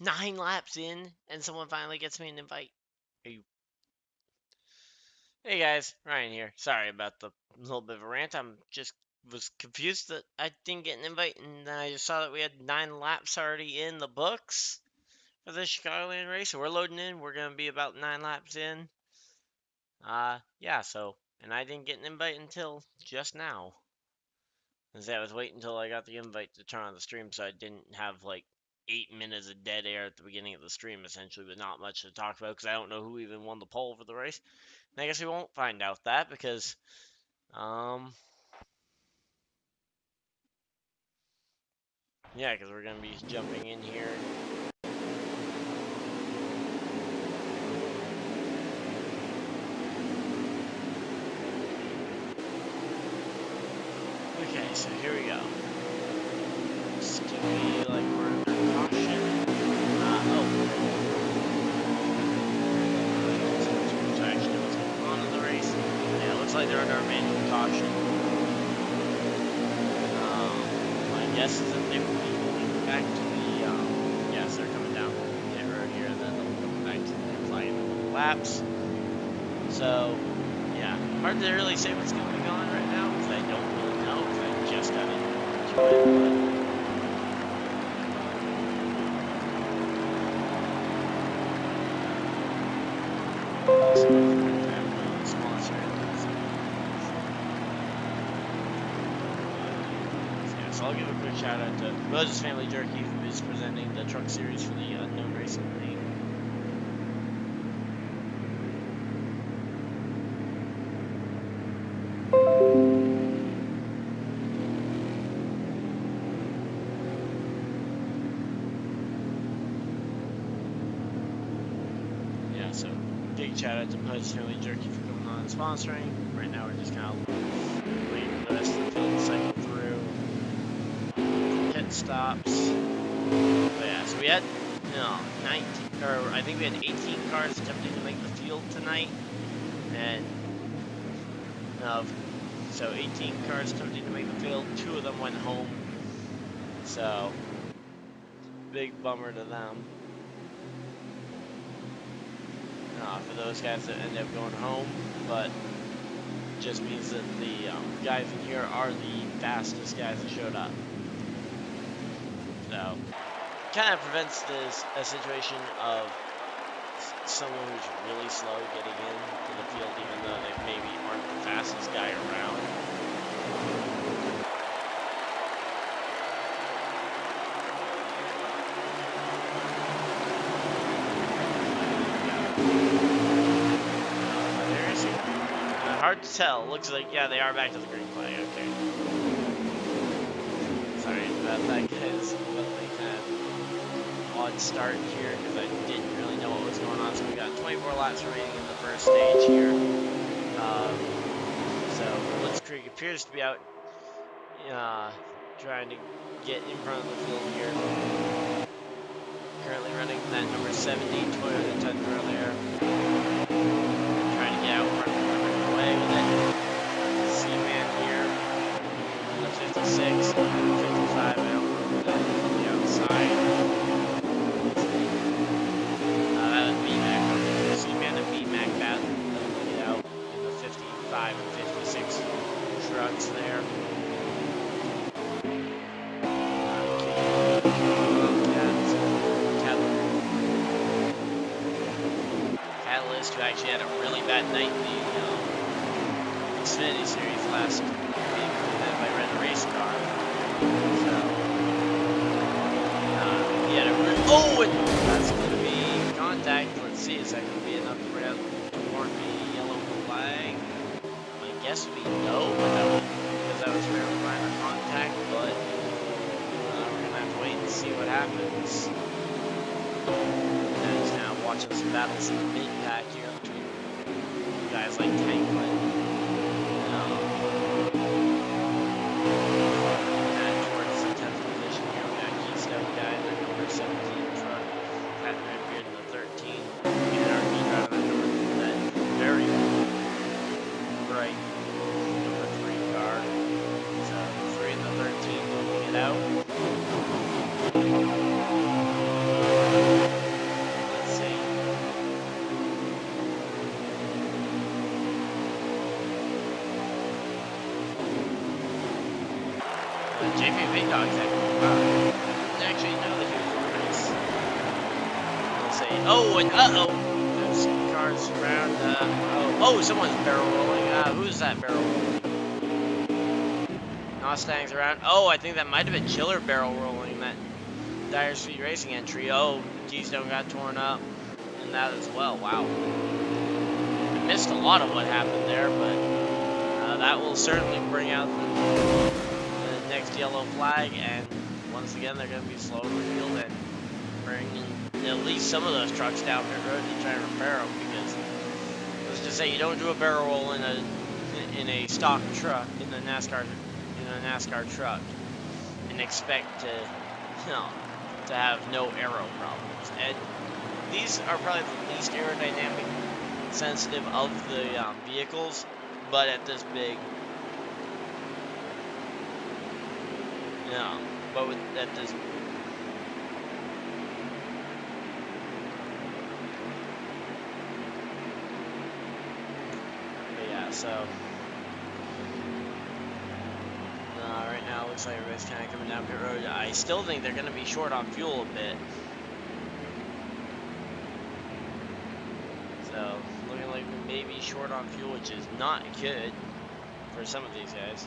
9 laps in, and someone finally gets me an invite. Are you? Hey guys, Ryan here. Sorry about the little bit of a rant. I'm just was confused that I didn't get an invite, and then I just saw that we had 9 laps already in the books for the Chicagoland race. So we're loading in. We're gonna be about 9 laps in. Yeah. So, and I didn't get an invite until just now. I was waiting until I got the invite to turn on the stream, so I didn't have like 8 minutes of dead air at the beginning of the stream, essentially, but not much to talk about because I don't know who even won the poll for the race. And I guess we won't find out that because, yeah, because we're gonna be jumping in here. Okay, so here we go. Stewie, like we're under caution. So actually, what's going on in the race? Yeah, it looks like they're under a manual caution. My guess is that they will be going back to the, yes, they're coming down the pit road here, and then they'll be coming back to the flag in the laps. So, yeah, hard to really say what's going on right now, because I don't really know, because I just got into it, So I'll give a quick shout out to Moses Family Jerky, who is presenting the truck series for the Unknown Racing League. Yeah, so big shout out to Moses Family Jerky for coming on and sponsoring. Right now we're just kind of waiting for the rest of the field to cycle through. Pit stops. But yeah, so we had 19, or I think we had 18 cars attempting to make the field tonight, and so 18 cars attempting to make the field. 2 of them went home, so big bummer to them. For those guys that end up going home, but just means that the guys in here are the fastest guys that showed up. So kind of prevents a situation of someone who's really slow getting into the field, even though they maybe aren't the fastest guy around. Hard to tell. Looks like, yeah, they are back to the green flag. Okay. Sorry about that, guys. Kind of odd start here because I didn't really know what was going on. So we got 24 laps remaining in the first stage here. So Blitzkrieg appears to be out trying to get in front of the field here. Currently running that number 70 Toyota Tundra there. Trying to get out front away with it. C-Man here. The 56, 55 out from the outside. That would be Mac. C-Man and B-Mac battling to get out in the 55 and 56 trucks there. Catalyst, who actually had a really bad night in the Xfinity Series last week if I read the race car. So, he had a and that's going to be contact. Let's see, is that going to be enough to warrant a yellow flag? My guess would be no, because that was fairly minor contact, but we're going to have to wait and see what happens. And just kind of watching some battles in the mid-pack here between guys like Tanklin. Towards the 10th position here, we got Keystone guy in the number 17 truck, Pat Redbeard in the 13, and RP driving that very bright number 3 car. So 3 and the 13 moving it out. No, exactly. Didn't actually know that he was organized. Let's say, oh, and uh-oh. There's cars around, oh, someone's barrel rolling. Who's that barrel rolling? Mustang's around. Oh, I think that might have been Chiller barrel rolling that Dyer Speed Racing entry. Oh, Keystone got torn up in that as well. Wow. I missed a lot of what happened there, but that will certainly bring out the next yellow flag, and once again they're going to be slow to reveal and bring at least some of those trucks down pit road to try and repair them, because let's just say you don't do a barrel roll in a stock truck, in a NASCAR truck, and expect to, to have no aero problems. And these are probably the least aerodynamic sensitive of the vehicles, but at this big, at this. But yeah, so. Right now, it looks like everybody's kind of coming down pit road. I still think they're going to be short on fuel a bit. So, looking like we may be short on fuel, which is not good for some of these guys.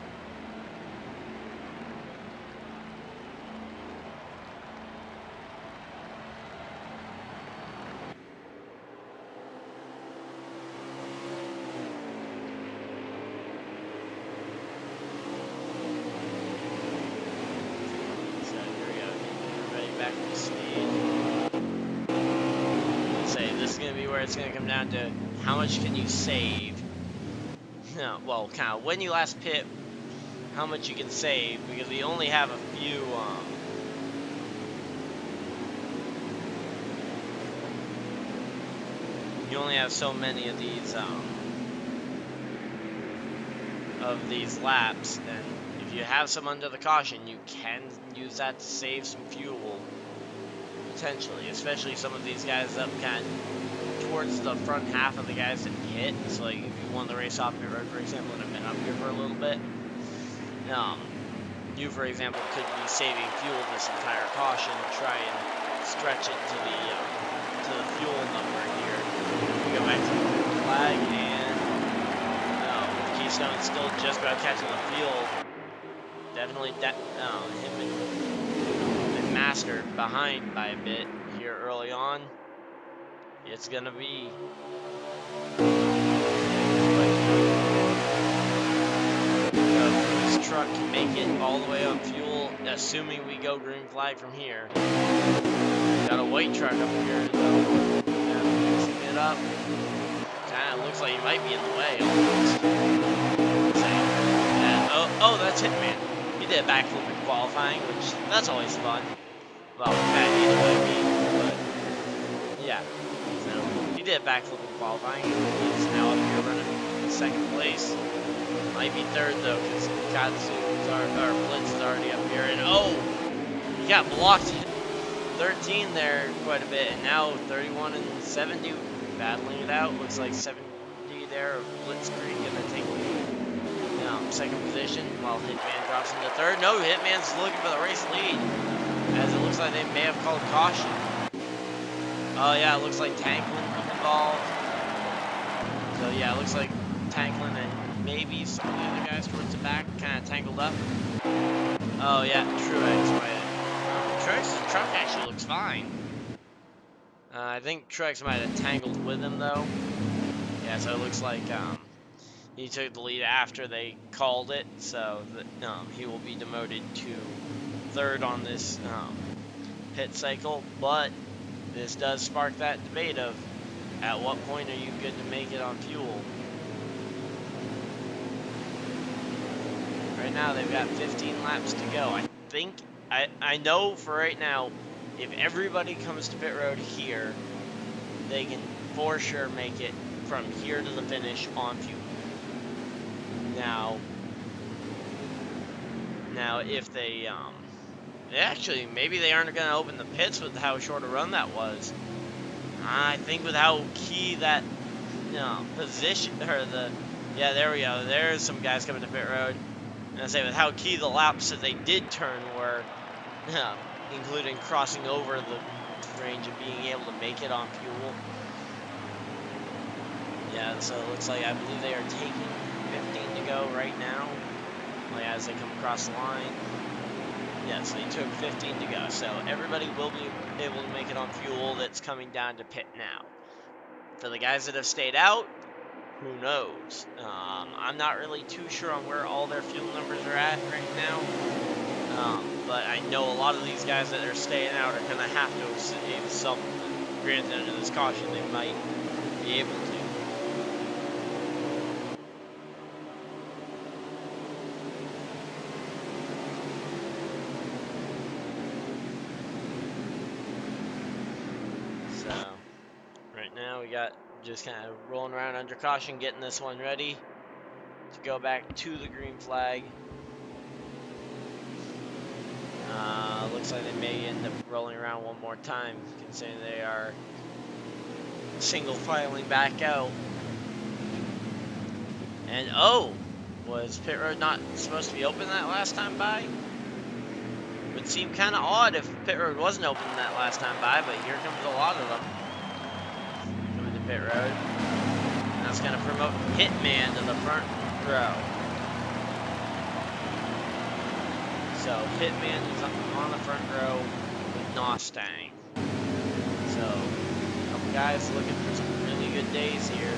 It's going to come down to how much can you save. Well, kind of when you last pit, how much you can save, because we only have a few. You only have so many of these laps, and if you have some under the caution, you can use that to save some fuel potentially, especially some of these guys up kind of towards the front half of the guys that hit. So like if you won the race off pit road, for example, and have been up here for a little bit, you, for example, could be saving fuel this entire caution to try and stretch it to the fuel number here. We go back to the flag, and Keystone still just about catching the field. Definitely him and Master behind by a bit here early on. It's gonna be this truck can make it all the way on fuel, assuming we go green flag from here. Got a white truck up here though. Mixing it up. Kinda looks like he might be in the way almost. And, oh, that's Hitman. He did a backflip in qualifying, which that's always fun. Well, bad either way, but yeah. He did a backflip in qualifying, and he's now up here running second place. Might be third though, because Blitz is already up here, and he got blocked 13 there quite a bit, and now 31 and 70 battling it out. Looks like 70 there of Blitzkrieg gonna take second position while Hitman drops into third. No, Hitman's looking for the race lead, as it looks like they may have called caution. Oh yeah, it looks like Tanklin involved. So yeah, it looks like Tanklin and maybe some of the other guys towards the back kind of tangled up. Oh yeah, Truex might have. Truex's truck actually looks fine. I think Truex might have tangled with him though. Yeah, so it looks like he took the lead after they called it, so that, he will be demoted to third on this pit cycle. But this does spark that debate of at what point are you good to make it on fuel. Right now they've got 15 laps to go. I know for right now, if everybody comes to pit road here, they can for sure make it from here to the finish on fuel. Now if they actually, maybe they aren't going to open the pits with how short a run that was. I think with how key that position, or yeah, there we go. There's some guys coming to pit road. And I say with how key the laps that they did turn were, including crossing over the range of being able to make it on fuel. Yeah, so it looks like I believe they are taking 15 to go right now, like as they come across the line. Yeah, so they took 15 to go. So everybody will be able to make it on fuel that's coming down to pit now. For the guys that have stayed out, who knows? I'm not really too sure on where all their fuel numbers are at right now. But I know a lot of these guys that are staying out are going to have to save something. Granted, under this caution, they might be able to. So, right now we got just kind of rolling around under caution, getting this one ready to go back to the green flag. Looks like they may end up rolling around one more time, considering they are single filing back out. And oh, was pit road not supposed to be open that last time by? Would seem kind of odd if pit road wasn't open that last time by, but here comes a lot of them coming to pit road. And that's going to promote Hitman to the front row. So Hitman is on the front row with Mustang. So a couple guys looking for some really good days here.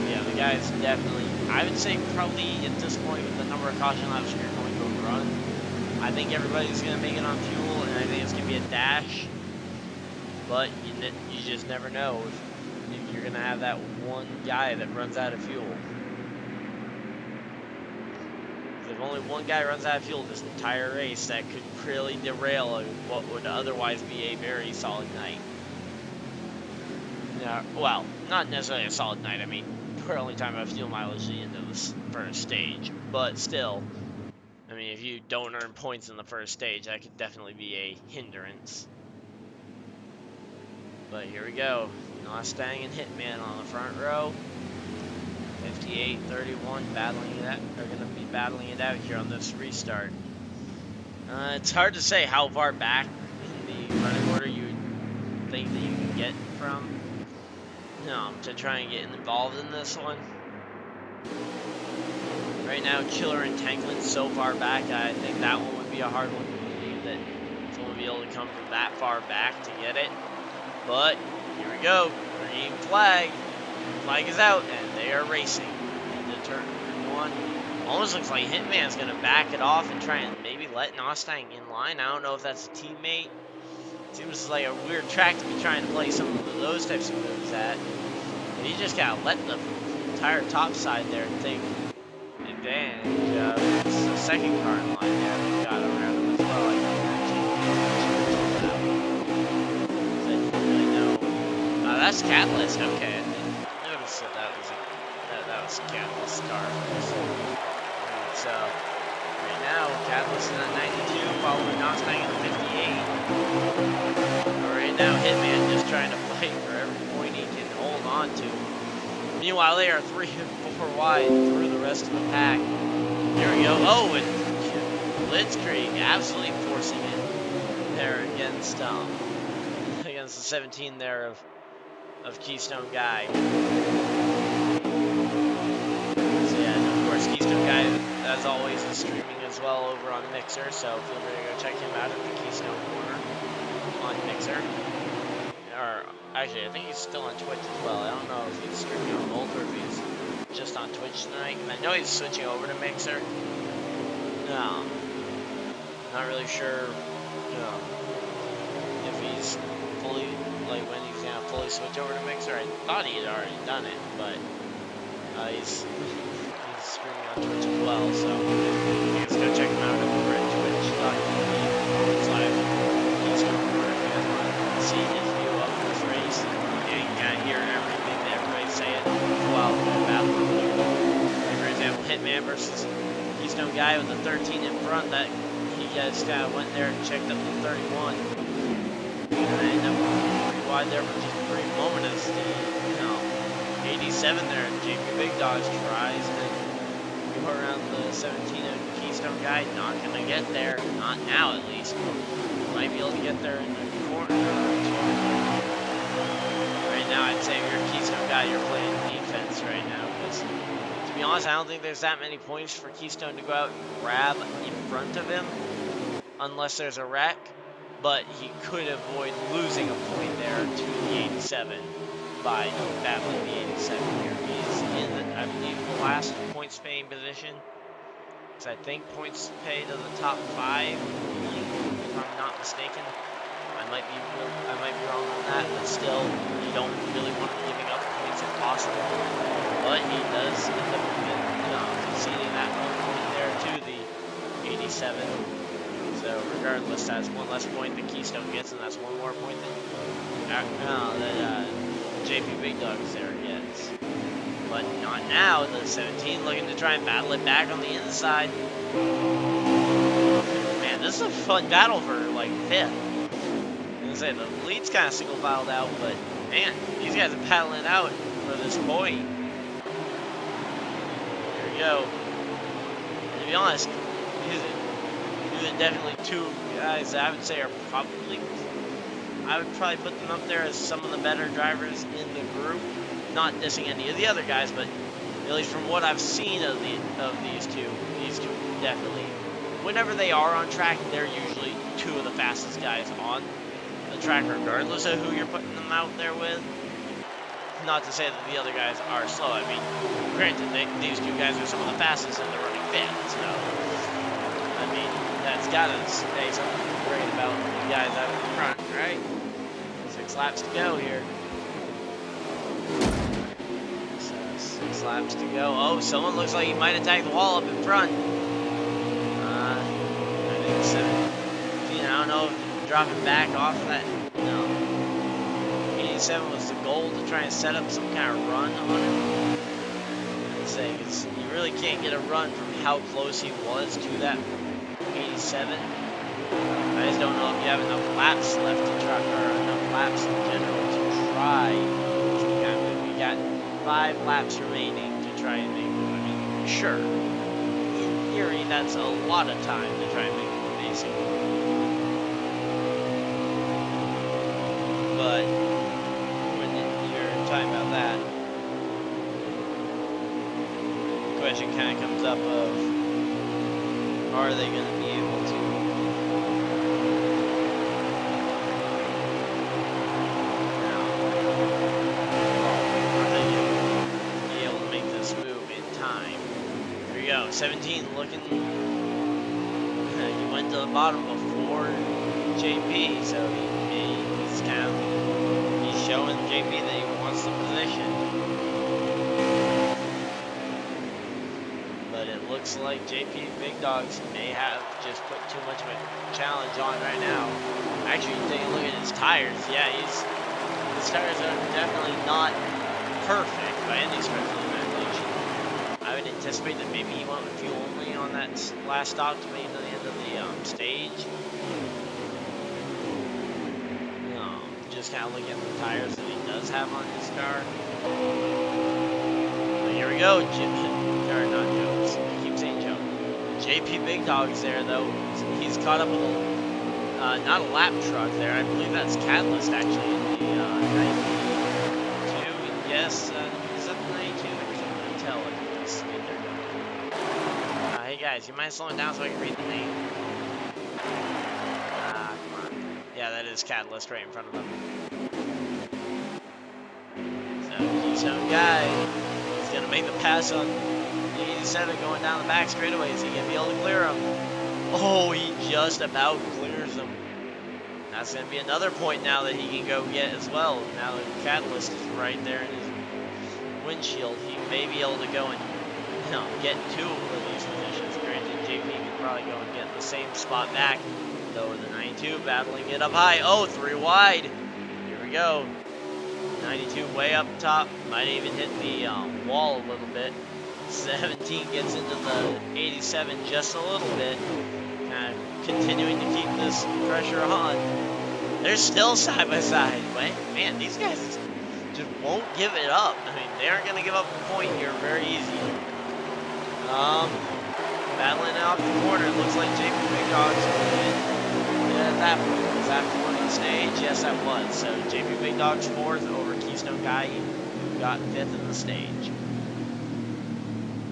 Yeah, the guys definitely, I would say probably at this point with the number of caution laps you're going to run, I think everybody's going to make it on fuel, and I think it's going to be a dash. But you just never know if you're going to have that one guy that runs out of fuel. If only one guy runs out of fuel this entire race, that could really derail what would otherwise be a very solid night. Well, not necessarily a solid night. I mean, we're only talking about fuel mileage at the end of this first stage. But still, I mean, if you don't earn points in the first stage, that could definitely be a hindrance. But here we go. Mustang and Hitman on the front row. 58-31 battling it out. They're going to be battling it out here on this restart. It's hard to say how far back in the running order you think that you can get from to try and get involved in this one. Right now, Chiller and Tanklin's so far back, I think that one would be a hard one to believe that someone would be able to come from that far back to get it. But here we go. Green flag. Flag is out, and they are racing into turn 1. Almost looks like Hitman's going to back it off and try and maybe let Mustang in line. I don't know if that's a teammate. Seems like a weird track to be trying to play some of those types of moves at. But he just got to let the entire top side there take advantage of the second car in line there. We've got around him as well. I don't really know. That's Catalyst. Okay. So that was Catalyst's car. So right now, Catalyst in at 92, following Mustang in 58. But right now, Hitman just trying to fight for every point he can hold on to. Meanwhile, they are 3 and 4 wide through the rest of the pack. Here we go. Oh, and Blitzkrieg absolutely forcing it there against the 17 there of Keystone Guy. Keystone Guy, as always, is streaming as well over on Mixer, so feel free to go check him out at the Keystone Corner on Mixer. Or, actually, I think he's still on Twitch as well. I don't know if he's streaming on both or if he's just on Twitch tonight. I know he's switching over to Mixer. Not really sure if he's fully, like, when he's going to fully switch over to Mixer. I thought he had already done it, but he's streaming on Twitch as well, so you guys go check him out over at twitch.tv/Keystone. If you guys want to see his view of this race, and you can hear everything that everybody's saying while the battle. Like, for example, Hitman versus Keystone Guy with the 13 in front, that he just kind of went there and checked up the 31. And I ended up pretty wide there for just a brief moment as the 87 there, JP Big Dogs tries to go around the 17 of Keystone guy. Not gonna get there. Not now, at least. Might be able to get there in the corner. Right now, I'd say if you're a Keystone guy, you're playing defense right now. Because, to be honest, I don't think there's that many points for Keystone to go out and grab in front of him. Unless there's a wreck. But he could avoid losing a point there to the 87 by battling the 87 here. He's in, I believe, the last points paying position. So I think points pay to the top 5, if I'm not mistaken. I might be wrong on that, but still, you don't really want him giving up points if possible. But he does end up conceding that 1 point there to the 87. So regardless, that's 1 less point that Keystone gets, and that's 1 more point that JP Big Dogs there gets. But not now. The 17 looking to try and battle it back on the inside. Man, this is a fun battle for like 5th. I was gonna say the lead's kind of single filed out, but man, these guys are battling out for this point. There we go. And to be honest, these are definitely 2 guys that I would say are probably, I would probably put them up there as some of the better drivers in the group. Not dissing any of the other guys, but at least from what I've seen of these two definitely, whenever they are on track, they're usually 2 of the fastest guys on the track, regardless of who you're putting them out there with. Not to say that the other guys are slow. I mean, granted, these 2 guys are some of the fastest and they're running 5th, so I mean, that's gotta say something great about the guys out in front, right? 6 laps to go here. So 6 laps to go. Oh, someone looks like he might attack the wall up in front. I think 17. I don't know if dropping back off of that. No. 87 was the goal to try and set up some kind of run on him. I'd say, because you really can't get a run from how close he was to that 87. I just don't know if you have enough laps left to try, or enough laps in general to try to kind of move. You got 5 laps remaining to try and make it. I mean, sure, in theory, that's a lot of time to try and make it, basically. But when you're talking about that, the question kind of comes up of, are they going to be able to make this move in time? Here we go. 17 looking. He went to the bottom before JP, so he's kind of showing JP that he wants the position. But it looks like JP Big Dogs may have just put too much of a challenge on right now. Actually, take a look at his tires. Yeah, his tires are definitely not perfect by any stretch of the imagination. I would anticipate that maybe he went with fuel only on that last stop to make it to the end of the stage. Just kind of looking at the tires that he does have on his car. But here we go, or not Joe, I keep saying Joe. JP Big Dog's there though. He's caught up with not a lap truck there. I believe that's Catalyst actually in the 92. Yes, is that the 92? There's no tell if it's in there. Hey guys, you mind slowing down so I can read the name? Come on. Yeah, that is Catalyst right in front of them. So, Keystone guy is going to make the pass on the 87 going down the back straightaway. Is he going to be able to clear him? Oh, he just about clears him. That's going to be another point now that he can go get as well. Now that Catalyst is right there in his windshield, he may be able to go and get 2 of these positions. Granted, JP can probably go and get the same spot back. Though the 92 battling it up high. Oh, 3 wide. Here we go. 92 way up top. Might even hit the wall a little bit. 17 gets into the 87 just a little bit. Kind of continuing to keep this pressure on. They're still side by side. But man, these guys just won't give it up. I mean, they aren't going to give up a point here very easy. Battling out the corner. It looks like JP Big Dog's going at that point. Was that fourth in the stage? Yes, that was. So JP Big Dog's fourth over Keystone Guy, who got fifth in the stage.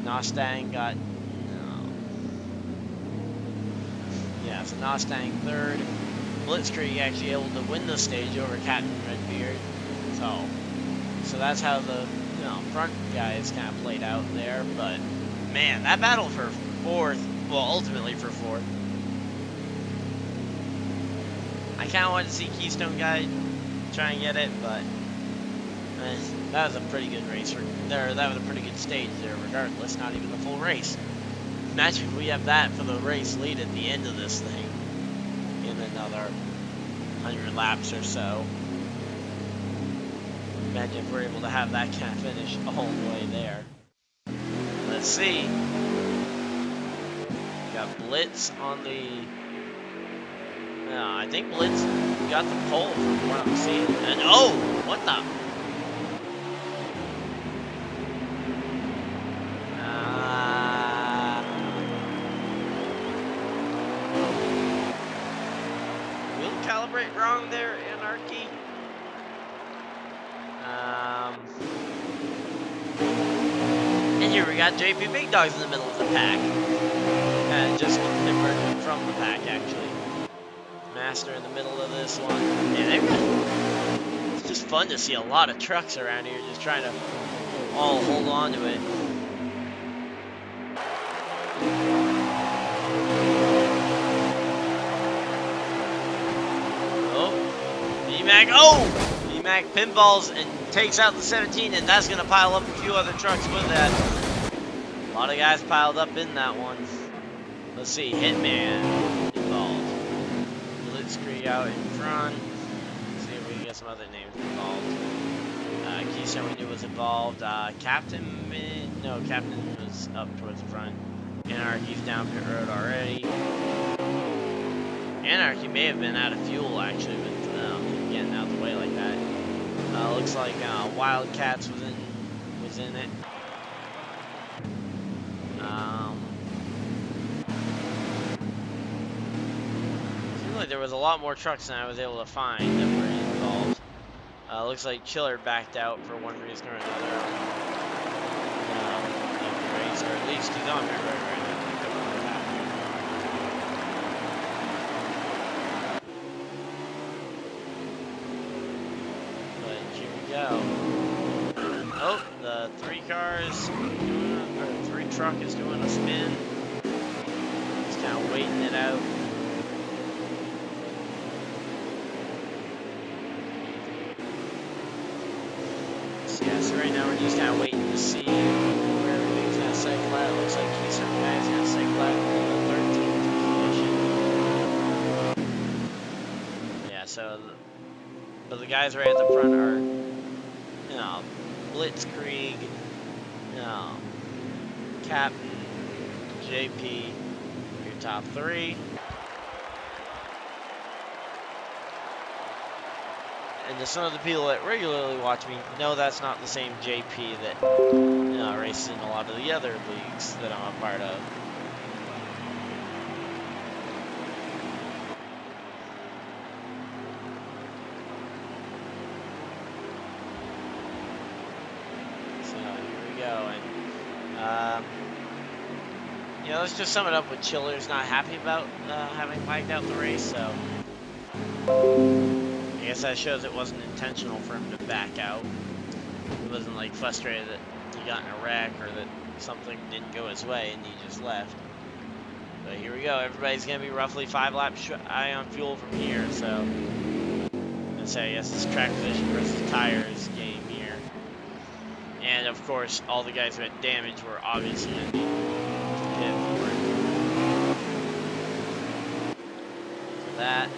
Nostang got yeah, so Nostang third. Blitzkrieg actually able to win the stage over Captain Redbeard. So that's how the front guys kind of played out there. But man, that battle for fourth, well, ultimately for fourth. I kind of wanted to see Keystone Guy try and get it, but that was a pretty good race there. That was a pretty good stage there, regardless. Not even the full race. Imagine if we have that for the race lead at the end of this thing in another 100 laps or so. Imagine if we're able to have that kind of finish all the way there. Let's see. We got Blitz on the... I think Blitz got the pole from what I'm seeing. And oh, what the... Wheel calibrate wrong there, Anarchy. And here we got JP Big Dogs in the middle of the pack. And just emerging from the pack, actually. Master in the middle of this one. And it's just fun to see a lot of trucks around here just trying to all hold on to it. Oh, B-Mac, B-Mac pinballs and takes out the 17, and that's going to pile up a few other trucks with that. A lot of guys piled up in that one. Let's see, Hitman involved. Blitzkrieg out in front. Let's see if we can get some other names involved. Keystone we knew was involved. Captain was up towards the front. Anarchy's down pit road already. Anarchy may have been out of fuel actually with getting out the way like that. Looks like Wildcats was in it. Seems like there was a lot more trucks than I was able to find that were involved. Looks like Chiller backed out for one reason or another. Of the race, or at least he's on there right now. Oh, the three truck is doing a spin. Just kind of waiting it out. Yeah, so right now we're just kind of waiting to see where everything's going to cycle out. Looks like Keystone Guy's going to cycle out in the 13th position. Yeah, so but the guys right at the front are, Blitzkrieg, Captain, JP, your top three. And to some of the people that regularly watch me, know that's not the same JP that races in a lot of the other leagues that I'm a part of. Let's just sum it up with Chiller's not happy about having lagged out the race, so I guess that shows it wasn't intentional for him to back out. He wasn't like frustrated that he got in a wreck or that something didn't go his way and he just left. But here we go, everybody's going to be roughly 5 laps high on fuel from here, so let's say, yes, it's track position versus tires game here. And of course, all the guys who had damage were obviously going to be hit forward. So that.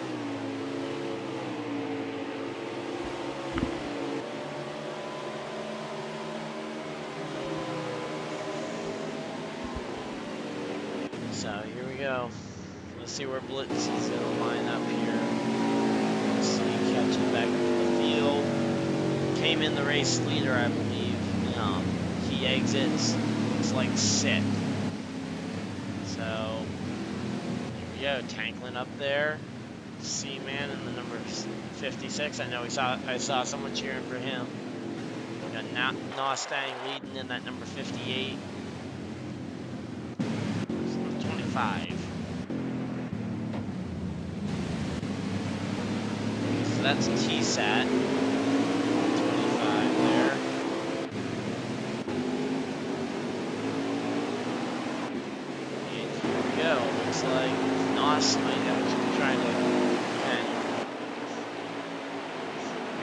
So here we go. Let's see where Blitz is going to line up here. Let's see, catching back to the field. Came in the race leader, I believe. He exits, looks like 6th. we go. Tanklin up there. C-Man in the number 56. I know I saw someone cheering for him. We got Nostang leading in that number 58. 25. So that's TSAT. 25 there. And here we go. Looks like Nos might actually try to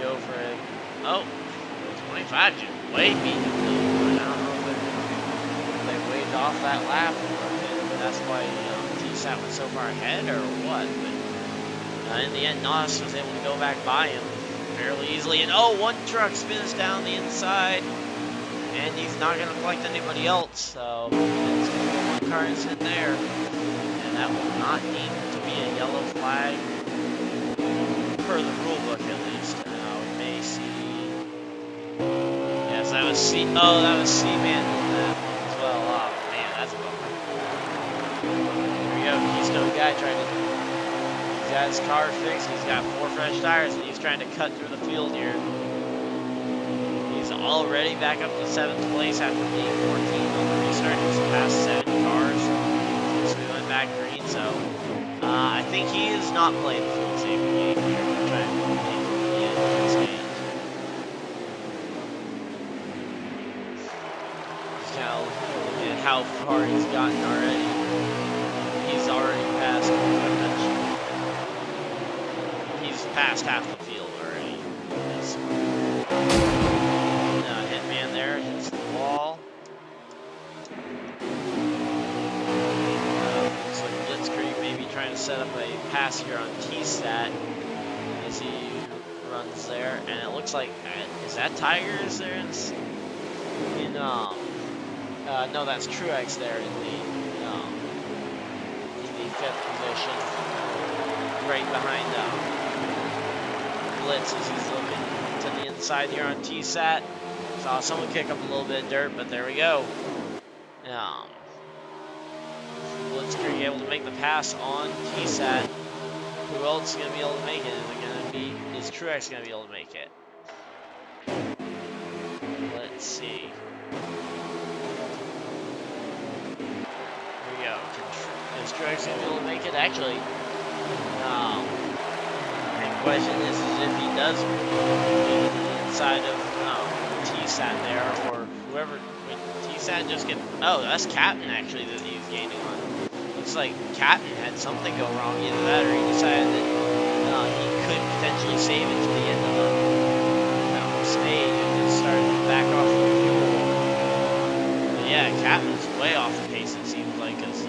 go for it. Oh, 25 just way beat him. I don't know if they waved off that lap, or if that's why TSAT was so far ahead or what. But in the end, Nos was able to go back by him fairly easily. And oh, one truck spins down the inside, and he's not going to collect anybody else. So it's going to go one car in there, and that will not need to be a yellow flag per the rule book at least. We may see. Yes, that was C. Oh, that was C-Man in that as well. Oh man, that's a bummer. Here we go. Keystone guy trying to. He's got his car fixed. He's got 4 fresh tires, and he's trying to cut through the field here. He's already back up to 7th place after being 14 on the restart. He's passed 7 cars since we went back green. So I think he is not playing the full safety game here. We're trying to make the end of the stage. Just kind of looking at how far he's gotten already. He's already passed. Past half the field already. Hitman there hits the wall. Looks like Blitzkrieg maybe trying to set up a pass here on TSAT as he runs there, and it looks like is that Tigers there in no, that's Truex there in the 5th position, right behind Blitz as he's looking to the inside here on TSAT. Saw someone kick up a little bit of dirt, but there we go. Blitzkrieg able to make the pass on TSAT. Who else is going to be able to make it? Is Truex going to be able to make it? Let's see. Here we go. Is Truex going to be able to make it? Actually, question is if he does get inside of TSAT there, or whoever. TSAT just get. Oh, that's Captain actually that he's gaining on. Looks like Captain had something go wrong, either that or he decided that he could potentially save it to the end of the stage and just started to back off the fuel. But yeah, Captain's way off the pace, it seems like, as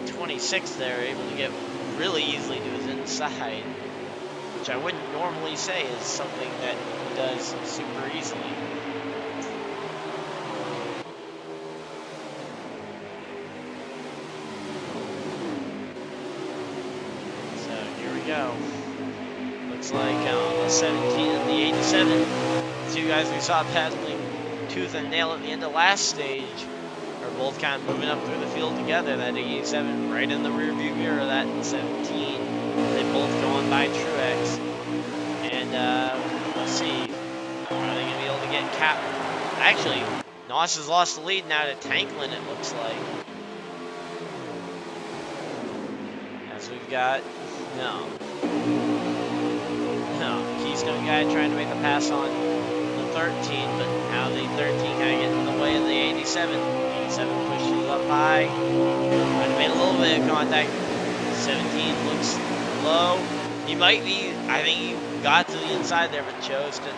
26th there, able to get really easily to his inside, which I wouldn't normally say is something that he does super easily. So here we go. Looks like the 17 and the 87, the 2 guys we saw battling tooth and nail at the end of last stage, are both kind of moving up through the field together. That 87 right in the rear view mirror of that 17. They both going by Truex. And we'll see. Are they going to be able to get Cap? Actually, Nos has lost the lead now to Tanklin, it looks like. As we've got, Keystone guy trying to make a pass on the 13, but now the 13 kind of getting in the way of the 87. 87 pushes up high. Might have made a little bit of contact. 17 looks low. He might be, I think he got to the inside there, but chose to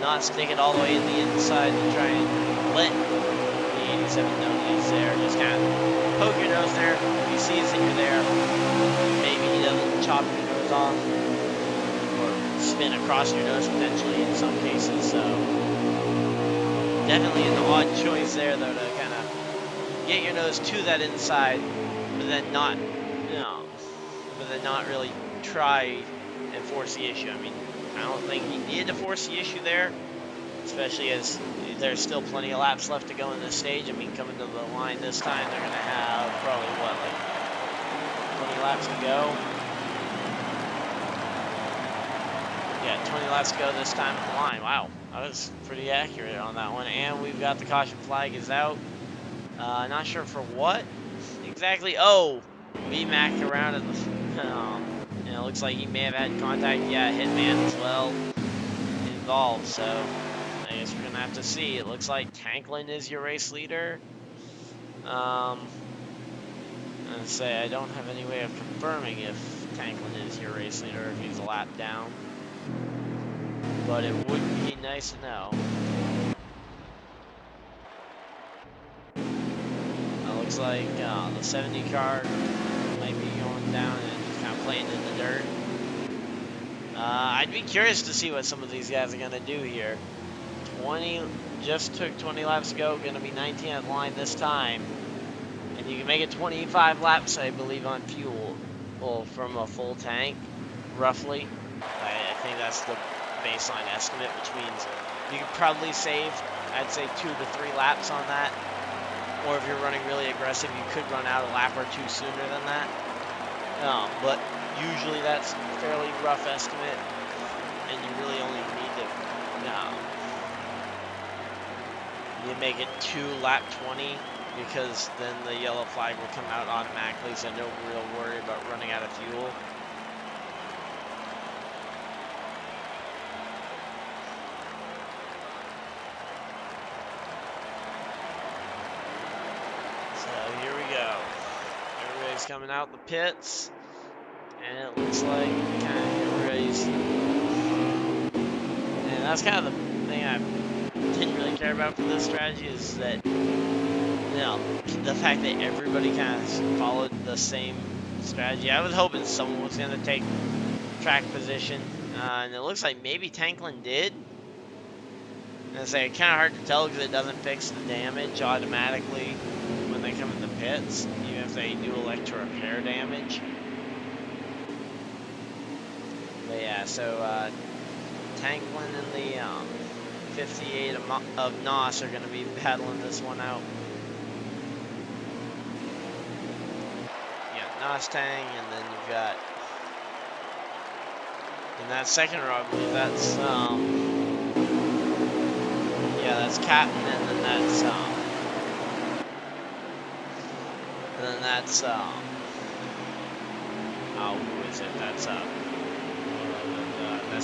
not stick it all the way in the inside to try and let the 87 know he's there. Just kind of poke your nose there. If he sees that you're there, maybe he doesn't chop your nose off or spin across your nose potentially in some cases. So definitely an odd choice there, though, to kind of get your nose to that inside, but then not, really try and force the issue. I mean, I don't think he needed to force the issue there, especially as there's still plenty of laps left to go in this stage. I mean, coming to the line this time, they're going to have probably, 20 laps to go. Yeah, 20 laps to go this time at the line. Wow, that was pretty accurate on that one. And we've got the caution flag is out. Not sure for what exactly. Oh, VMAC around at the. And it looks like he may have had contact. Yeah, Hitman as well involved. So I guess we're gonna have to see. It looks like Tanklin is your race leader. And say I don't have any way of confirming if Tanklin is your race leader, if he's a lap down. But it would be nice to know. It looks like the 70 car might be going down and just kind of playing in the dirt. I'd be curious to see what some of these guys are going to do here. 20, just took 20 laps to go, going to be 19 at the line this time. And you can make it 25 laps, I believe, on fuel, well, from a full tank, roughly. I think that's the baseline estimate, which means you could probably save, I'd say, 2 to 3 laps on that. Or if you're running really aggressive, you could run out a lap or 2 sooner than that. But usually that's a fairly rough estimate, and you really only need to you make it 2 lap 20, because then the yellow flag will come out automatically, so no real worry about running out of fuel. So here we go. Everybody's coming out the pits, and it looks like kind of everybody's. And that's kind of the thing I didn't really care about for this strategy, is that, you know, the fact that everybody kind of followed the same strategy. I was hoping someone was going to take track position, and it looks like maybe Tanklin did. And I say it's kind of hard to tell because it doesn't fix the damage automatically when they come in the pits, even if they do elect to repair damage. But yeah, so Tanklin and the 58 of NOS are going to be battling this one out. Yeah, NOS Tang, and then you've got in that second row, I believe that's yeah, that's Captain, and then that's oh, who is it? That's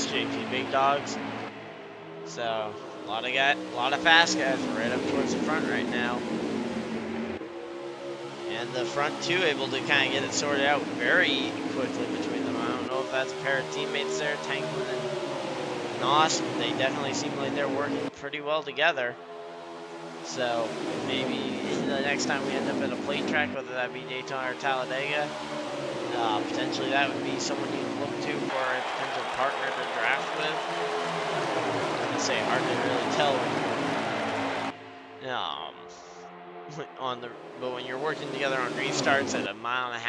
JP Big Dogs. So a lot of fast guys right up towards the front right now, and the front two able to kind of get it sorted out very quickly between them. I don't know if that's a pair of teammates there, Tanklin and NOS. They definitely seem like they're working pretty well together. So maybe the next time we end up at a plate track, whether that be Daytona or Talladega, potentially that would be someone you can look to for a potential partner to draft with. Say hard to really tell but when you're working together on restarts at 1.5 miles,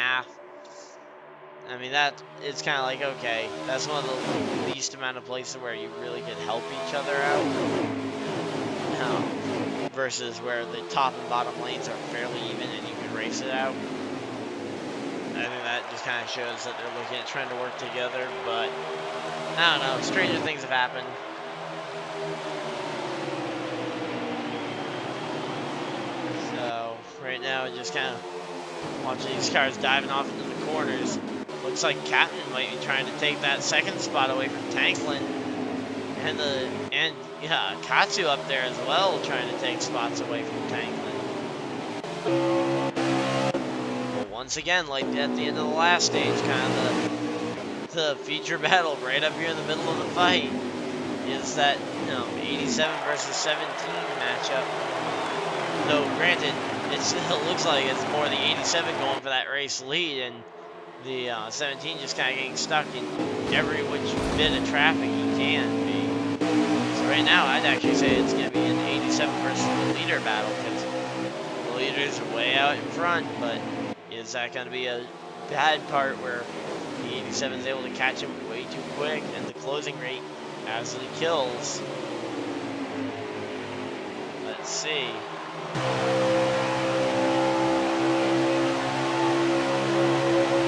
I mean, that it's kind of like, okay, that's one of the least amount of places where you really could help each other out, versus where the top and bottom lanes are fairly even and you can race it out. I think that just kind of shows that they're looking at trying to work together, but I don't know, stranger things have happened. So right now, just kind of watching these cars diving off into the corners. Looks like Captain might be trying to take that second spot away from Tanklin, and Katsu up there as well, trying to take spots away from Tanklin. But once again, like at the end of the last stage, kind of the feature battle right up here in the middle of the fight is that 87 versus 17 matchup. Though granted, it looks like it's more the 87 going for that race lead, and the 17 just kind of getting stuck in every which bit of traffic he can be. So right now, I'd actually say it's going to be an 87 versus the leader battle, because the leaders are way out in front, but is that going to be a bad part where the 87 is able to catch him way too quick, and the closing rate absolutely kills? Let's see. So,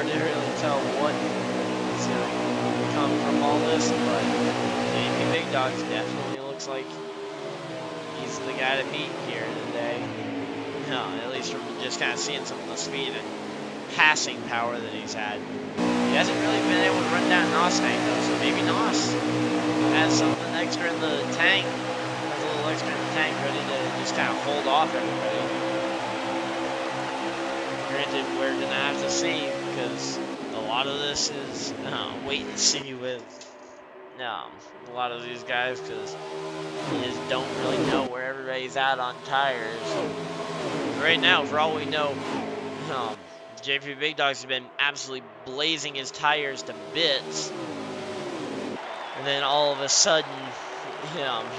hard to really tell what is going to come from all this, but JP Big Dogs definitely looks like he's the guy to beat here today. No, at least from just kind of seeing some of the speed and passing power that he's had. He hasn't really been able to run down Nos tank though, so maybe Nos has something extra in the tank, has a little extra in the tank ready to just kind of hold off everybody. Granted, we're going to have to see, because a lot of this is wait and see with a lot of these guys, because you just don't really know where everybody's at on tires. Right now, for all we know, JP Big Dogs has been absolutely blazing his tires to bits, and then all of a sudden,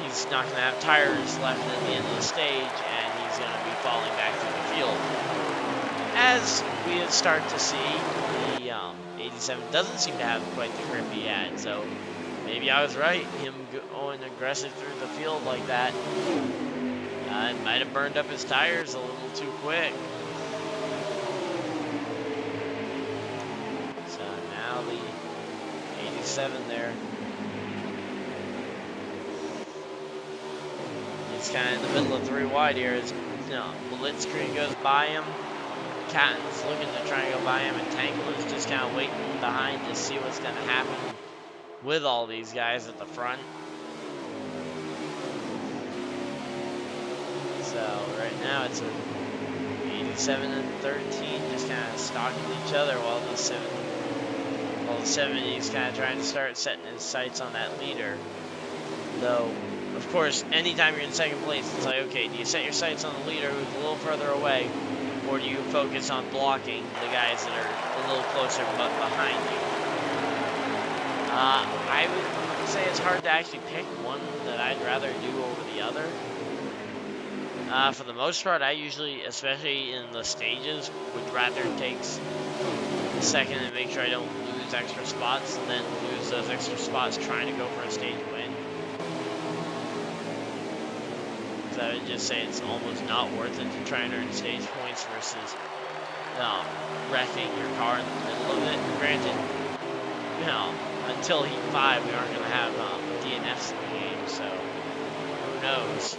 he's not going to have tires left at the end of the stage, and he's going to be falling back to the field. As we start to see, the 87 doesn't seem to have quite the grip he had, so maybe I was right. Him going aggressive through the field like that, it might have burned up his tires a little too quick. So now the 87 there, he's kind of in the middle of 3 wide here. His blitzkrieg goes by him. Catton's looking to try and go by him, and Tanker's just kind of waiting behind to see what's going to happen with all these guys at the front. So right now it's a 87 and 13 just kind of stalking each other, while the 70 is kind of trying to start setting his sights on that leader. Though, of course, anytime you're in second place, it's like, okay, do you set your sights on the leader who's a little further away, or do you focus on blocking the guys that are a little closer but behind you? I would say it's hard to actually pick one that I'd rather do over the other. For the most part, I usually, especially in the stages, would rather take a second and make sure I don't lose extra spots, and then lose those extra spots trying to go for a stage win. So I would just say it's almost not worth it to try and earn stage points versus wrecking your car in the middle of it. Granted, until Heat 5, we aren't going to have DNFs in the game, so who knows?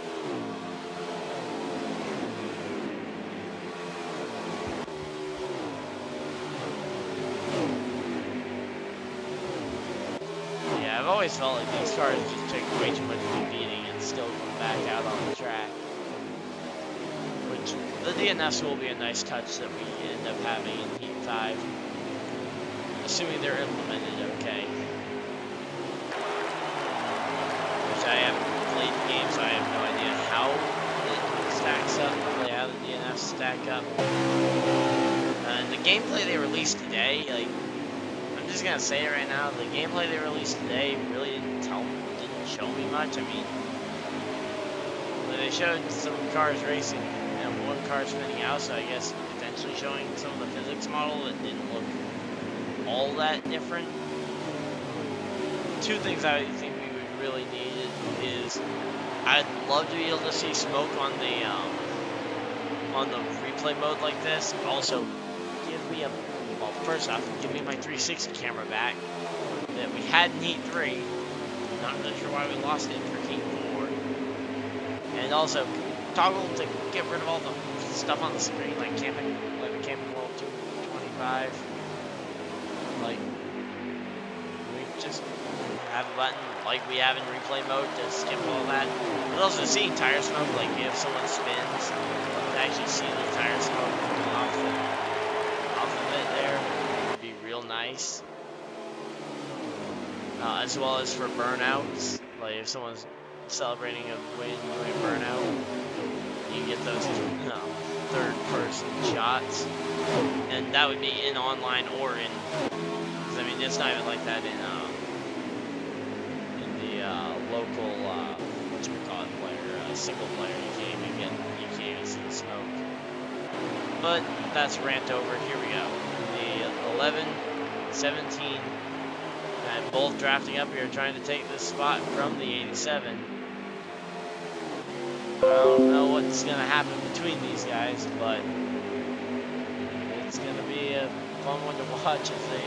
Yeah, I've always felt like these cars just take way too much of a beating and still come back out on the track. Which, the DNFs will be a nice touch that we end up having in Heat 5. Assuming they're implemented okay. Which I haven't played the game, so I have no idea how it stacks up, really how the DNFs stack up. And the gameplay they released today, like, I'm just gonna say it right now, the gameplay they released today really didn't show me much. I mean, they showed some cars racing and one car spinning out, so I guess potentially showing some of the physics model that didn't look all that different. Two things I think we would really need is, I'd love to be able to see smoke on the replay mode like this. Also, give me first off, give me my 360 camera back that we had in Heat 3. Not really sure why we lost it for Heat 4. And also, toggle to get rid of all the stuff on the screen, like the Camping World 225. Like, we just have a button like we have in replay mode to skip all that. But also seeing tire smoke, like if someone spins, to actually see the tire smoke coming off of it there would be real nice. As well as for burnouts, like if someone's celebrating a win doing a burnout, you get those third-person shots, and that would be in online or in. Because I mean, it's not even like that in the local player, single player. You can't even see the smoke. But that's rant over. Here we go. The 11, 17, and both drafting up here, trying to take this spot from the 87. I don't know what's going to happen between these guys, but it's going to be a fun fun one to watch as they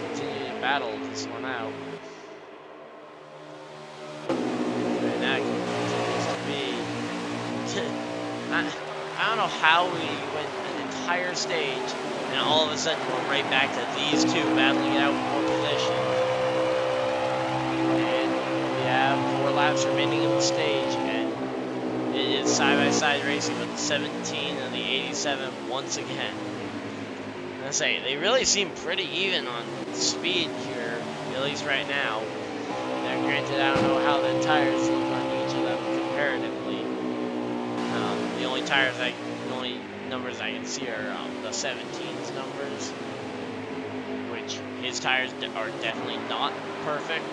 continue to battle this one out. And that continues to be. I don't know how we went an entire stage and all of a sudden we're right back to these two battling it out for position. And we have 4 laps remaining in the stage, and it is side-by-side racing with the 17 and the 87 once again. I say, they really seem pretty even on speed here, at least right now. Now, granted, I don't know how the tires look on each of them comparatively. The only numbers I can see are the 17's numbers, which his tires are definitely not perfect.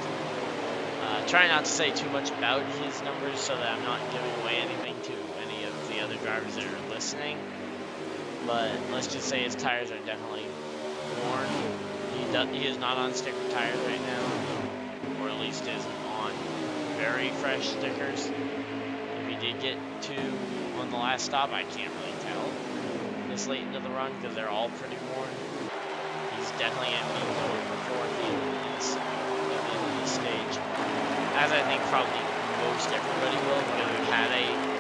Try not to say too much about his numbers so that I'm not giving away anything to any of the other drivers that are listening. But let's just say his tires are definitely worn. He is not on sticker tires right now, or at least isn't on very fresh stickers. If he did get 2 on the last stop, I can't really tell this late into the run because they're all pretty worn. He's definitely going to be going before the end of this stage, as I think probably most everybody will, because we've had a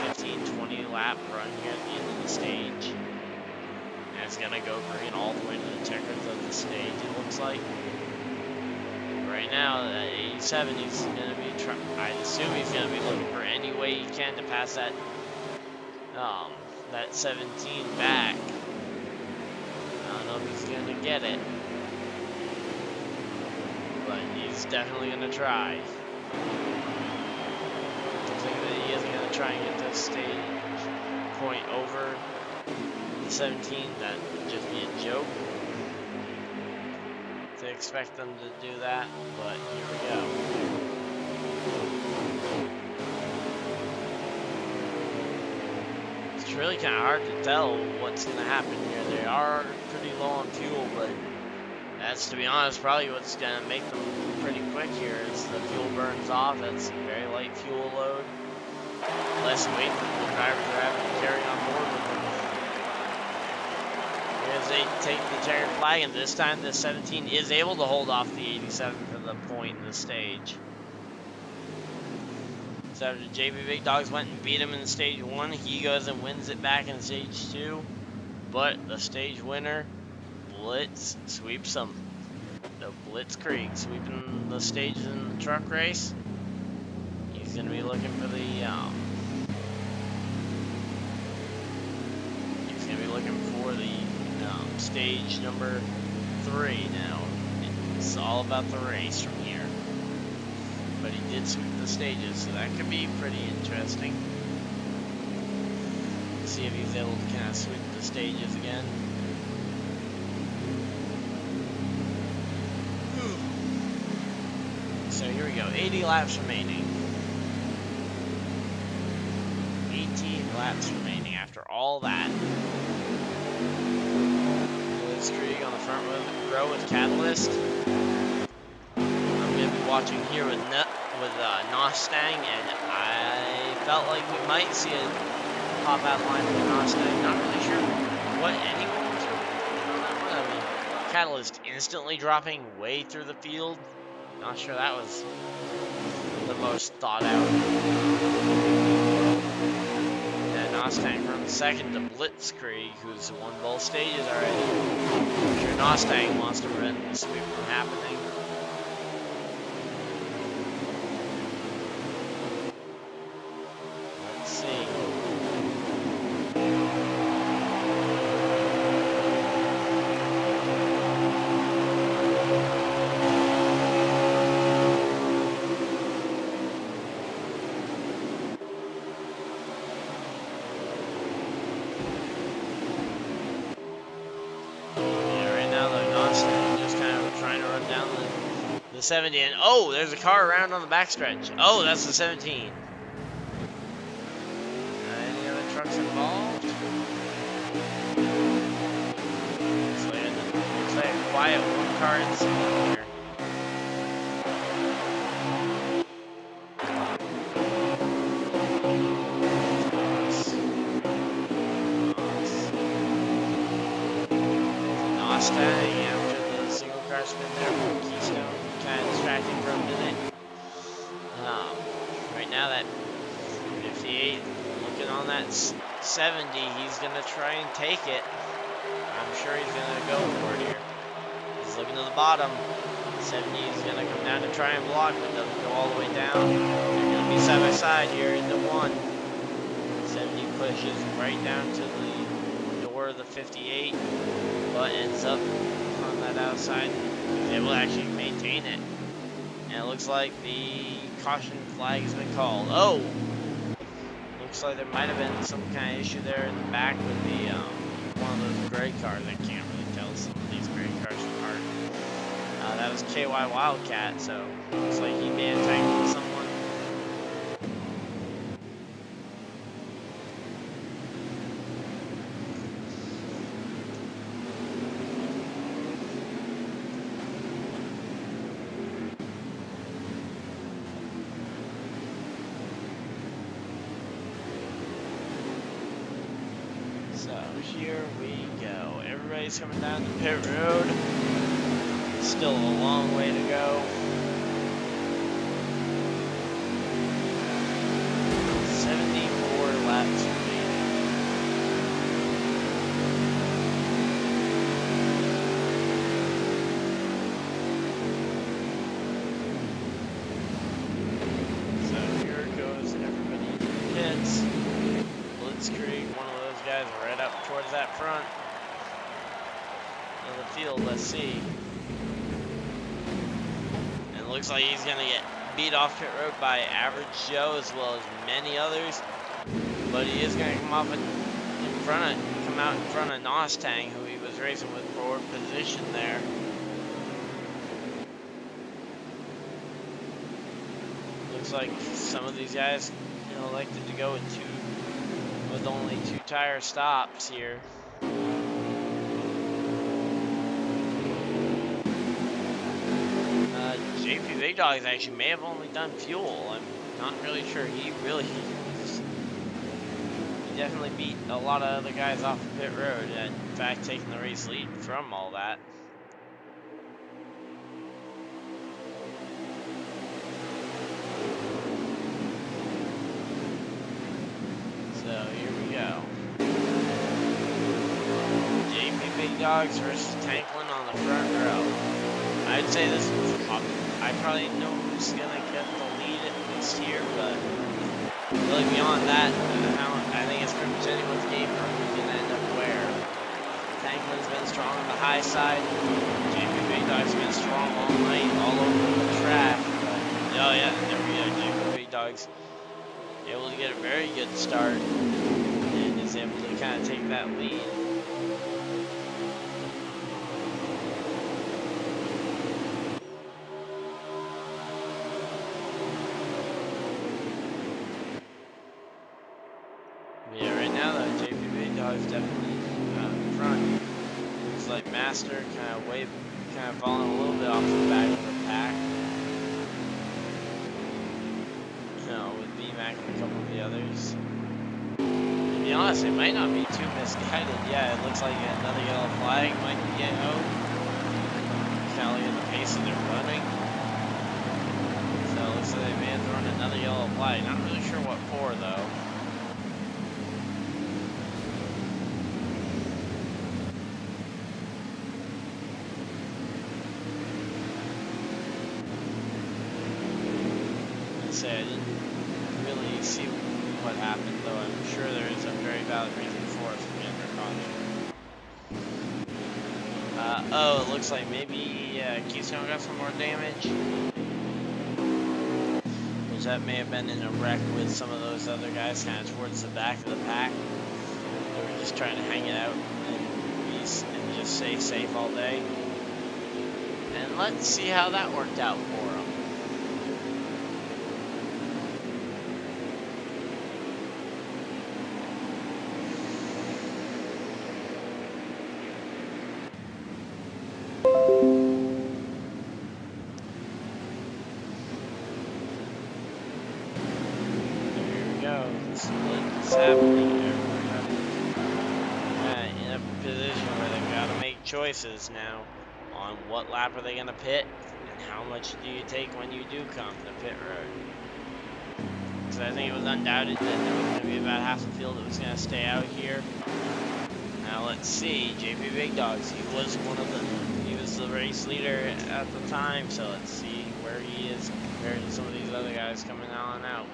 15-20 lap run here at the end of the stage. And it's going to go green all the way to the checkers of the stage, it looks like. Right now, at 87, he's going to be I assume he's going to be looking for any way he can to pass that 17 back. I don't know if he's going to get it, but he's definitely going to try. I think that he isn't going to try and get this stage point over the 17. That would just be a joke to expect them to do that, but here we go. It's really kind of hard to tell what's going to happen here. They are pretty low on fuel, but that's, to be honest, probably what's going to make them pretty quick here is the fuel burns off. That's a very light fuel load. Less weight that the drivers are having to carry on board with them. As they take the checkered flag, and this time the 17 is able to hold off the 87 for the point in the stage. So after JB Big Dogs went and beat him in stage 1, he goes and wins it back in stage 2. But the stage winner, Blitz, sweeps them. The Blitzkrieg sweeping the stages in the truck race. He's going to be looking for the stage number 3 now. It's all about the race from here. But he did sweep the stages, so that could be pretty interesting. See if he's able to kind of sweep the stages again. So here we go, 80 laps remaining. 18 laps remaining after all that. Blitzkrieg on the front row with Catalyst. I'm going to be watching here with Nostang, and I felt like we might see a pop out line with Nostang. Not really sure what anyone was doing on that one. I mean, Catalyst instantly dropping way through the field. Not sure that was the most thought out. And Nostang from second to Blitzkrieg, who's won both stages already. I'm sure Nostang wants to prevent the sweep from happening. Let's see. The 70, and oh, there's a car around on the backstretch. Oh, that's the 17. Any other trucks involved? Looks like a quiet one car incident here. Mustang after the single car spin there from Keystone. Kind of distracting for a minute. Right now that 58, looking on that 70, he's going to try and take it. I'm sure he's going to go for it here. He's looking to the bottom. 70 is going to come down to try and block, but doesn't go all the way down. They're going to be side by side here into one. 70 pushes right down to the door of the 58, but ends up on that outside. He's able to actually maintain it. And it looks like the caution flag has been called. Oh! Looks like there might have been some kind of issue there in the back with the one of those gray cars. I can't really tell some of these gray cars apart. That was KY Wildcat, so looks like he may have tackled someone. So here we go. Everybody's coming down the pit road. Still a long way to go. 74 laps remaining. So here goes everybody in the pits. Blitzkrieg, one of those guys right up towards that front of the field. Let's see. And it looks like he's going to get beat off pit road by Average Joe as well as many others. But he is going to come out in front of Nostang, who he was racing with forward position there. Looks like some of these guys elected to go with only 2 tire stops here. JP Big Dogs actually may have only done fuel. I'm not really sure. He definitely beat a lot of other guys off the pit road, and in fact taking the race lead from all that. So here we go. JP Big Dogs versus Tanklin on the front row. I'd say this is I probably know who's gonna get the lead at least here, but really beyond that, I think it's representing what the game is gonna end up where. Tanklin's been strong on the high side. JP Big Dog's been strong all night, all over the track. But, oh yeah, there we go. JP Big Dog's able to get a very good start and is able to kind of take that lead. Yeah, right now though, JP Big Dog is definitely in front. Looks like Master kind of falling a little bit off the back of the pack. With BMAC and a couple of the others. To be honest, it might not be too misguided. Yeah, it looks like another yellow flag might be getting out. Kind of look at the pace that they're running. So it looks like they may have thrown another yellow flag. Not really sure what for though. I didn't really see what happened, though I'm sure there is a very valid reason for it from the under caution. Oh, it looks like maybe Keystone got some more damage. Which that may have been in a wreck with some of those other guys kind of towards the back of the pack. They were just trying to hang it out and just stay safe all day. And let's see how that worked out for them. Happening there. In a position where they've got to make choices now on what lap are they going to pit and how much do you take when you do come to pit road. Because I think it was undoubted that there was going to be about half the field that was going to stay out here. Now let's see, JP Big Dogs, he was the race leader at the time, so let's see where he is compared to some of these other guys coming on out.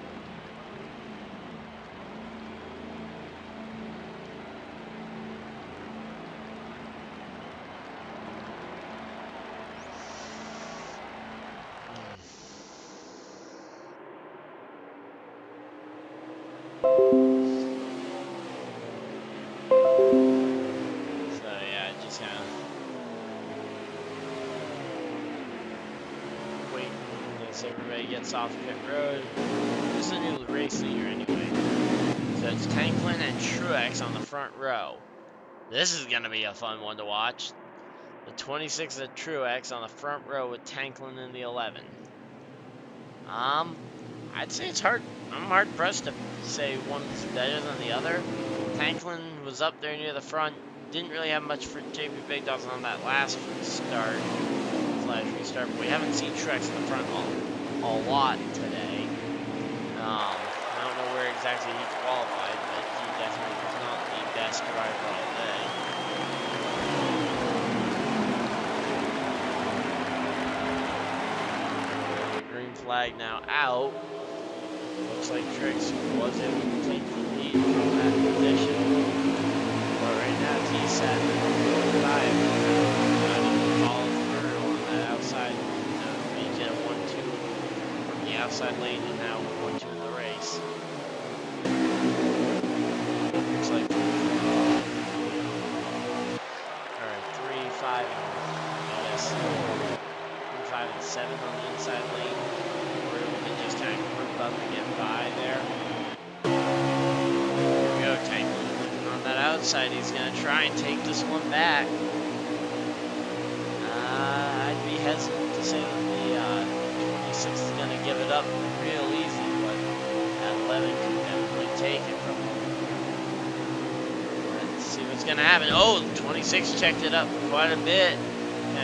Everybody gets off pit road. Who's the new race leader anyway? So it's Tanklin and Truex on the front row. This is gonna be a fun one to watch. The 26 of Truex on the front row with Tanklin in the 11. I'd say it's hard. I'm hard pressed to say one's better than the other. Tanklin was up there near the front. Didn't really have much for JP Big Dogs on that last restart. But we haven't seen Truex in the front a lot today. I don't know where exactly he qualified, but he definitely was not the best driver all day. Green flag now out. Looks like Truex was able to take the lead from that position. But right now he's at 45. Outside, we get a 1-2 from the outside lane, and now 1-2 in the race. Looks like alright, 3, 5, and 3, 5, and 7 on the inside lane. We're able to just kind of group up and get by there. Here we go, Tanklin on that outside. He's gonna try and take this one back. Hesitant to say that the 26 is going to give it up real easy, but that 11 can definitely take it from him. Let's see what's going to happen. Oh, the 26 checked it up quite a bit.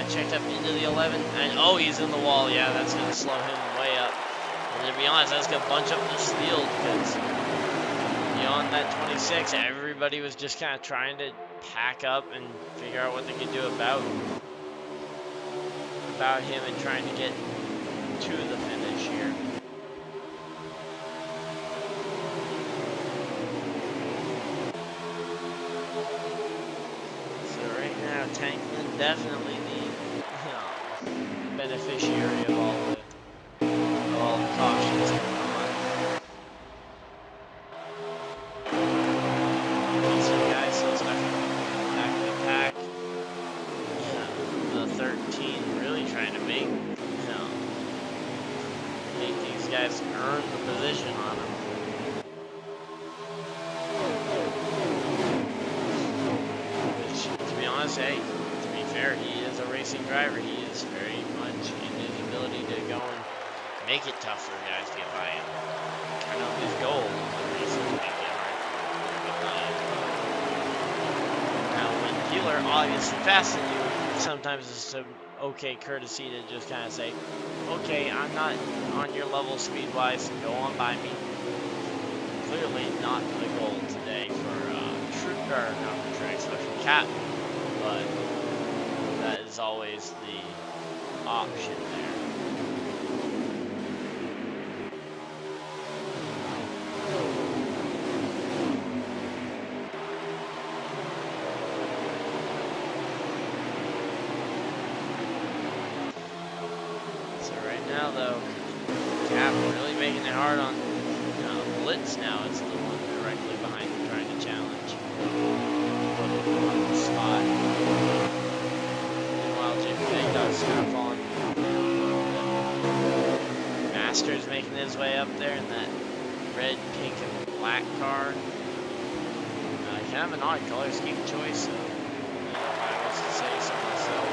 Checked up into the 11, and oh, he's in the wall. Yeah, that's going to slow him way up. And to be honest, that's going to bunch up this field because beyond that 26, everybody was just kind of trying to pack up and figure out what they could do about him and trying to get to the finish here. So right now, Tanklin definitely the beneficiary of all the cautions going on. Some guys still stuck in the back of the pack. The 13 really trying to make these guys earn the position on them. Which, to be honest, hey, to be fair, he is a racing driver. He is very much in his ability to go and make it tough for guys to get by him. Kind of his goal in racing to make it hard for him to get by him. Now, when people are obviously faster than you, sometimes it's some okay courtesy to just kind of say, okay, I'm not on your level speed-wise, go on by me. Clearly not the goal today for Truex, but for Captain, but that is always the option there. Now though, Cap really making it hard on Blitz now. It's the one directly behind him trying to challenge. Put him on the spot. Meanwhile, JP Big Dog's kind of falling. Master's making his way up there in that red, pink, and black car. Kind of an odd color scheme choice. If I was to say so myself.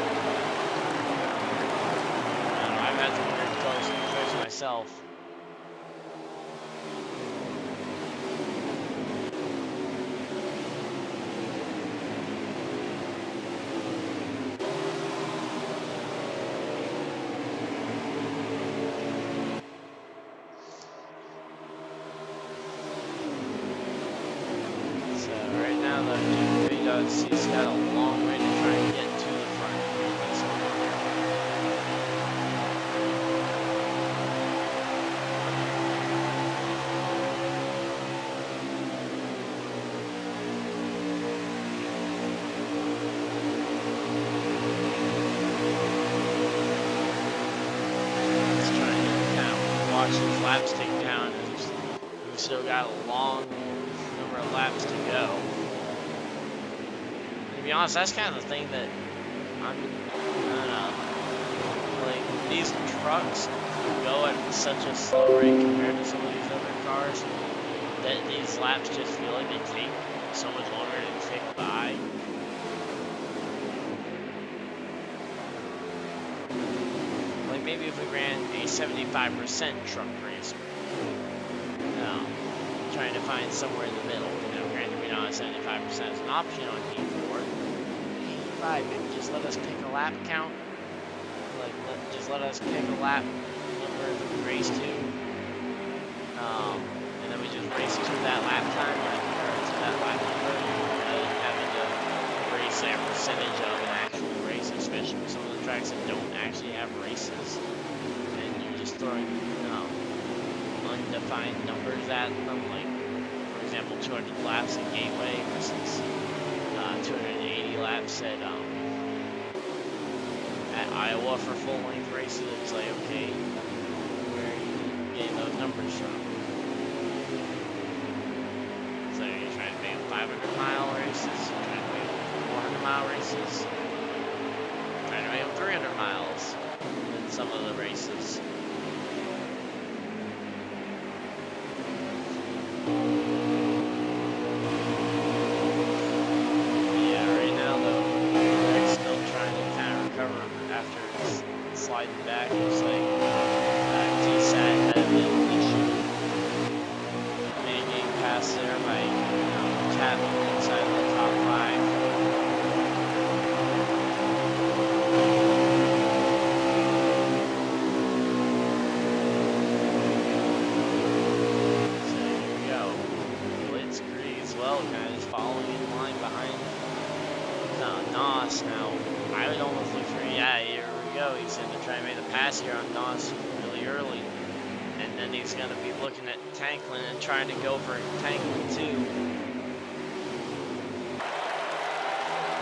I've had some weird color scheme choice myself. because he's got a long way to try and get to the front. He's trying to kind of watch his laps take down, and we've still got a long number of laps to go. To be honest, that's kind of the thing that I don't know. Like, these trucks go at such a slow rate compared to some of these other cars that these laps just feel like they take so much longer to tick by. Like, maybe if we ran a 75% truck race, trying to find somewhere in the middle. Granted, we don't have 75% as an option on Heat 4. 85, maybe just let us pick a lap count. Like, just let us pick a lap number that we race to. And then we just race to that lap time, or to that lap number, rather than having to race a percentage of an actual race, especially with some of the tracks that don't actually have races. And you're just throwing, undefined numbers at them, like, for example, 200 laps at Gateway versus 280 laps at Iowa for full-length races. It's like, okay, where are you getting those numbers from? So you're trying to make 500-mile races, you're trying to make 400-mile races, you're trying to make 300 miles in some of the races. Sliding back, looks like T-Sat had a bit of an issue. Maybe getting past there by tapping inside of the top 5. So here we go. Blitzkrieg as well, kind of just following in line behind NAS now. I would almost look for, yeah, here we go. He's going to try and make the pass here on NAS really early. And then he's going to be looking at Tanklin and trying to go for Tanklin too.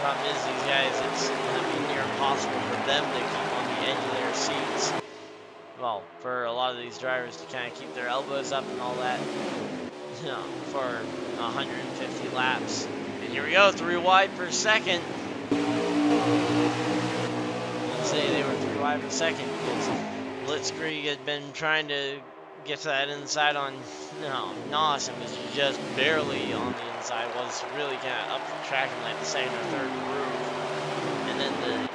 Problem is, these guys, it's going to be near impossible for them to keep on the edge of their seats. Well, for a lot of these drivers to kind of keep their elbows up and all that, for 150 laps. And here we go, 3 wide per second. Let's say they were 3 wide per second because Blitzkrieg had been trying to get to that inside on NAS and was just barely on the inside, was really kind of up the track in like the second or third groove. And then the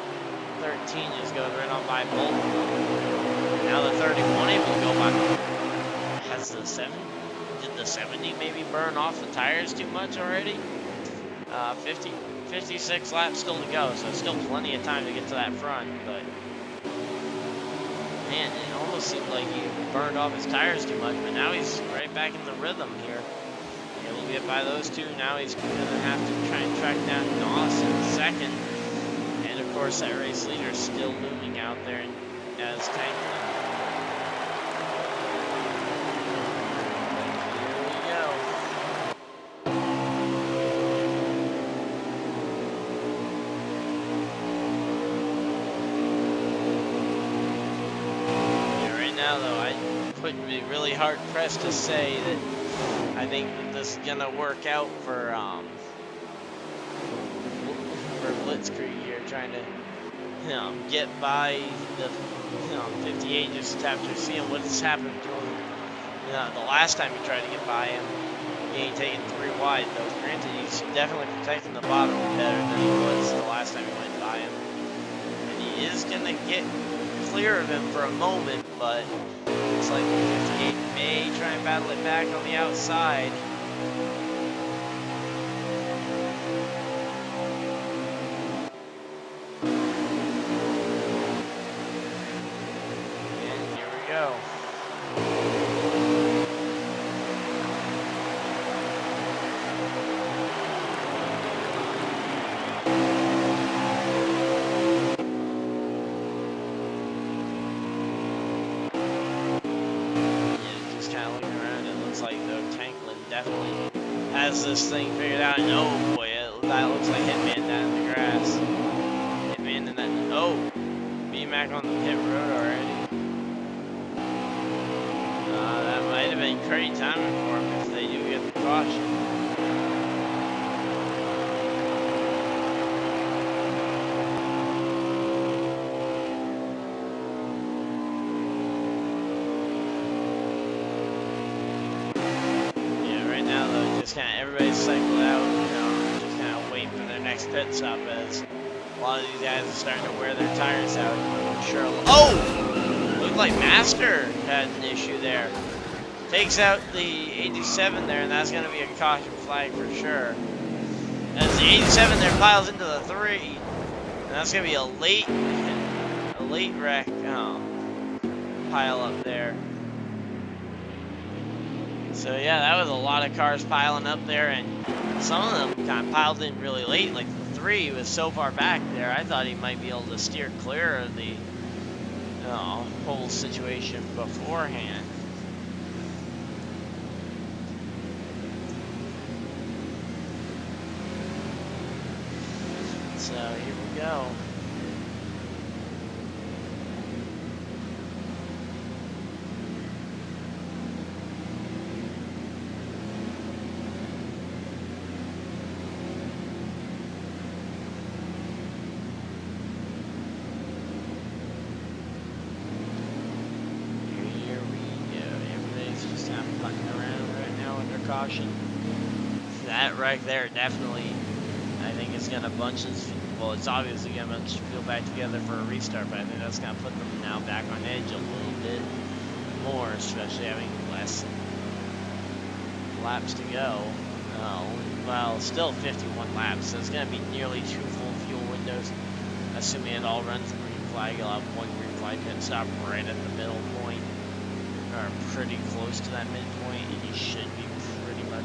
13 just goes right on by both of them. Now the 31 able to go by. Has the 7? Did the 70 maybe burn off the tires too much already? 56 laps still to go, so still plenty of time to get to that front, but man, it almost seemed like he burned off his tires too much, but now he's right back in the rhythm here. Able to get by those two. Now he's going to have to try and track down NAS in second, and of course that race leader still looming out there as Tanklin. Would be really hard pressed to say that I think that this is gonna work out for Blitzkrieg here, trying to get by the 58 just after seeing what's happened to him. The last time he tried to get by him, he ain't taking 3 wide though. Granted, he's definitely protecting the bottom better than he was the last time he went by him, and he is gonna get clear of him for a moment, but looks like 58 may try and battle it back on the outside. And here we go. has this thing figured out. And oh boy, that looks like Hitman down in the grass. Hitman in that. Oh, B-Mac on the pit road already. That might have been great timing for him if they do get the caution. Everybody's cycled out, you know, just kind of waiting for their next pit stop as a lot of these guys are starting to wear their tires out. I'm sure. Oh! Looked like Master had an issue there. Takes out the 87 there, and that's going to be a caution flag for sure. As the 87 there piles into the 3, and that's going to be a late wreck pile up there. So yeah, that was a lot of cars piling up there, and some of them kind of piled in really late. Like the 3 was so far back there, I thought he might be able to steer clear of the whole situation beforehand. So here we go. Caution. That right there definitely, I think it's gonna bunch his, well, it's obviously gonna bunch fuel back together for a restart, but I think that's gonna put them now back on edge a little bit more, especially having less laps to go. Well, still 51 laps, so it's gonna be nearly 2 full fuel windows, assuming it all runs the green flag. You'll have 1 green flag pit stop right at the middle point, or pretty close to that midpoint, and you should be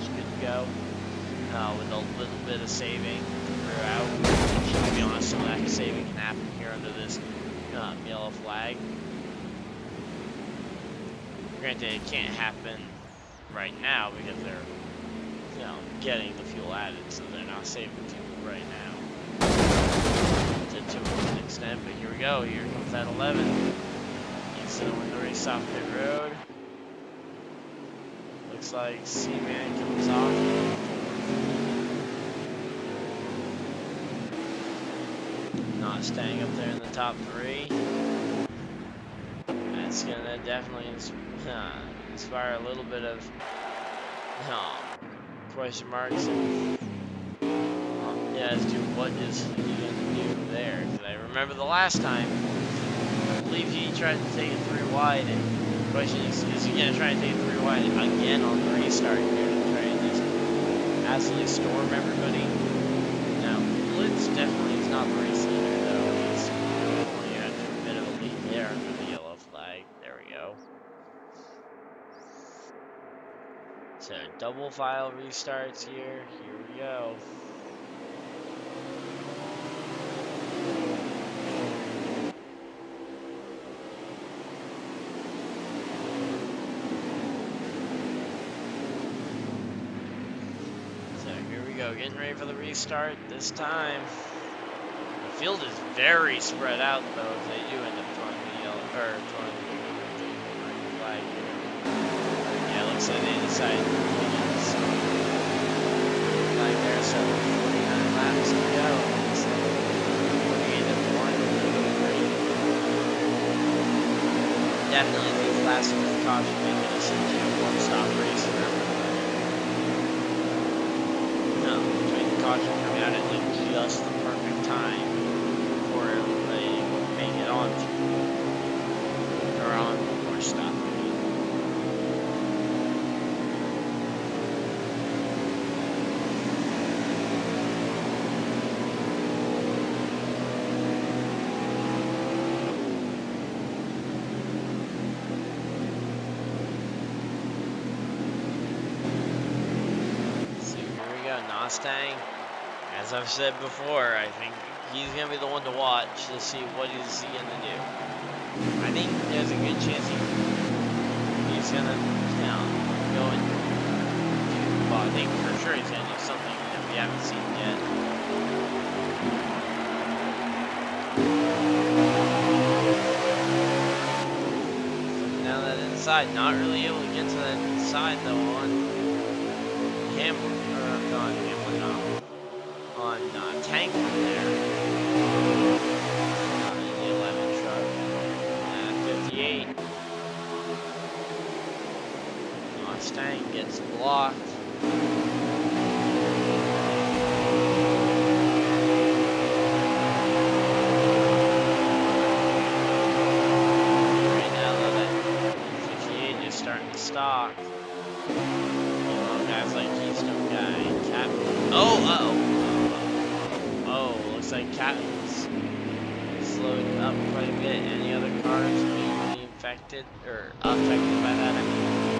good to go with a little bit of saving throughout. To be honest, some of that saving can happen here under this yellow flag. Granted, it can't happen right now because they're getting the fuel added, so they're not saving fuel right now to an extent. But here we go. Here comes that 11. He's going to win the race off pit road. Looks like C-Man comes off. Not staying up there in the top 3. That's gonna definitely inspire a little bit of question marks. As to what is he gonna do there? Because I remember the last time, I believe he tried to take it 3 wide, and the question is he going to try and take it 3 wide again on the restart here to try and just absolutely storm everybody? Now, Blitz definitely is not the race leader, though. He's only got a bit of a lead there under the yellow flag. There we go. So, double file restarts here. Here we go. Getting ready for the restart this time. The field is very spread out though if they do end up throwing the yellow or throwing the green flag here. Yeah, it looks like they decided to use flag there, so 49 laps to go. So 48 at 1. Definitely these last ones of caution making this into a one-stop race. Caution coming out at like just the perfect time for everybody to make it on or on or stop. So here we go, Mustang. As I've said before, I think he's going to be the one to watch to see what is he going to do. I think there's a good chance he's going to, go and do well, I think for sure he's gonna do something that we haven't seen yet. Now that inside, not really able to get to that inside though on Hamlin, or on Hamlin, on Tanklin there. In the 11 truck. 58. Mustang gets blocked. Right now though, that 58 is starting to stock. Guys like Keystone Guy, Cap. Oh, oh, looks like Captain's slowed up quite a bit. Any other cars being infected or affected by that? I mean,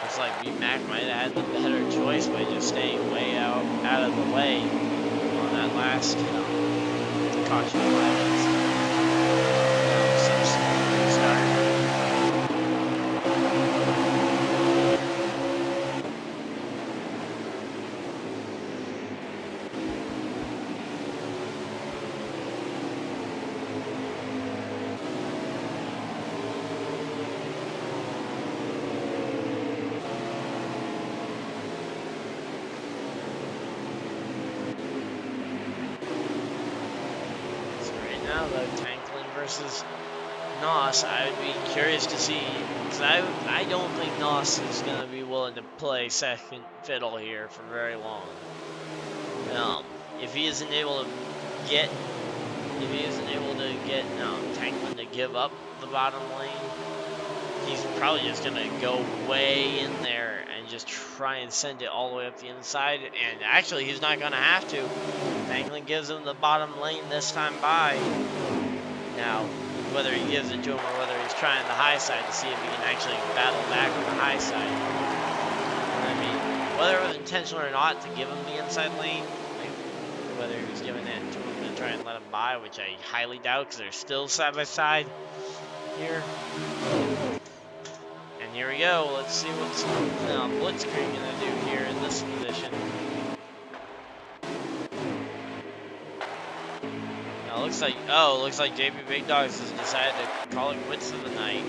looks like B-Mac might have had the better choice by just staying way out of the way on that last caution violence. Some restart. Now though, Tanklin versus NOS, I would be curious to see, because I don't think NOS is going to be willing to play second fiddle here for very long. If he isn't able to get Tanklin to give up the bottom lane, he's probably just going to go way in there and just try and send it all the way up the inside. And actually, he's not going to have to. Tanklin gives him the bottom lane this time by. Now, whether he gives it to him or whether he's trying the high side to see if he can actually battle back on the high side. I mean, whether it was intentional or not to give him the inside lane, whether he was giving it to him to try and let him by, which I highly doubt because they're still side by side here. And here we go. Let's see what's Blitzkrieg going to do here in this position. Now, looks like JP Big Dogs has decided to call it quits for the night.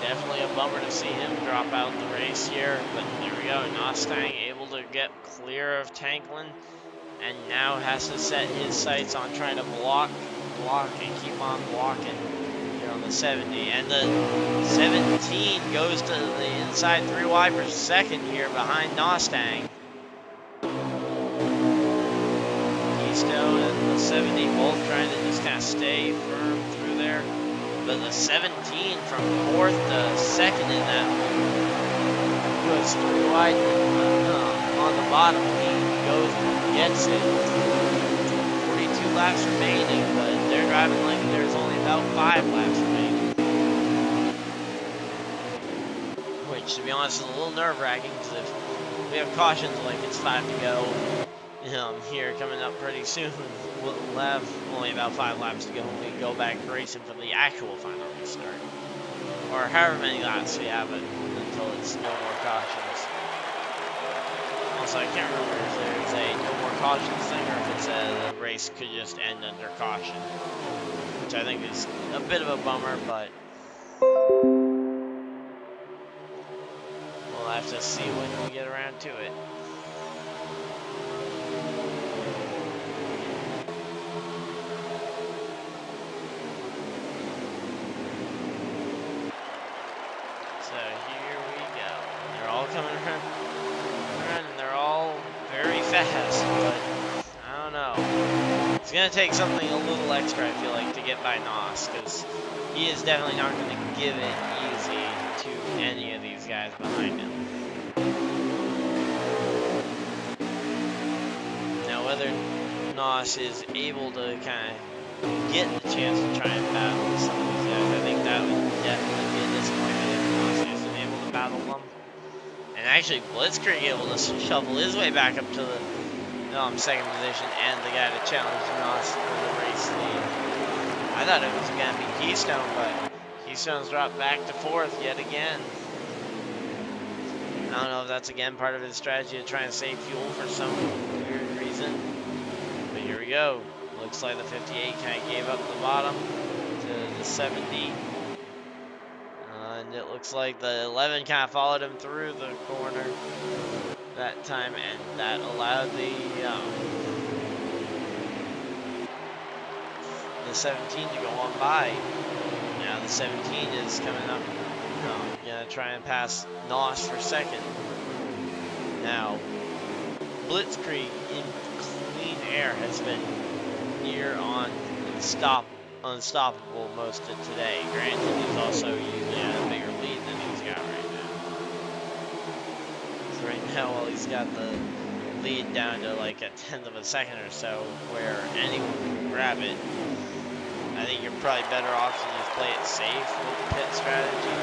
Definitely a bummer to see him drop out the race here, but there we go. Mustang able to get clear of Tanklin, and now has to set his sights on trying to block, and keep on blocking here on the 70. And the 17 goes to the inside 3 wide per second here behind Mustang. Keystone and the 70 both trying to just kind of stay firm through there. But the 17 from 4th to 2nd in that goes 3 wide on the bottom. He goes and gets it. 42 laps remaining, but they're driving like there's only about 5 laps remaining. Which, to be honest, is a little nerve-wracking because if we have cautions like it's 5 to go here coming up pretty soon, we'll have only about 5 laps to go when we go back racing for the actual final restart. Or however many laps we have it until it's no more cautions. Also, I can't remember if there's a no more cautions thing or if it's the race could just end under caution. Which I think is a bit of a bummer, but we'll have to see when we get around to it. Coming around, and they're all very fast, but I don't know. It's going to take something a little extra, I feel like, to get by NOS, because he is definitely not going to give it easy to any of these guys behind him. Now, whether NOS is able to kind of get the chance to try and battle some of these guys, I think that would definitely be a disappointment if NOS isn't able to battle them. And actually, Blitzkrieg able to shovel his way back up to the 2nd position, and the guy to challenge NOS for the race lead. I thought it was going to be Keystone, but Keystone's dropped back to 4th yet again. I don't know if that's again part of his strategy to try and save fuel for some weird reason. But here we go. Looks like the 58 kind of gave up the bottom to the 70. And it looks like the 11 kind of followed him through the corner that time, and that allowed the 17 to go on by. Now the 17 is coming up, gonna try and pass NOS for 2nd. Now, Blitzkrieg in clean air has been near on unstoppable most of today. Granted, he's also usually at a bigger lead than he's got right now. So right now, while he's got the lead down to like a 1/10 of a second or so, where anyone can grab it, I think you're probably better off to just play it safe with the pit strategy,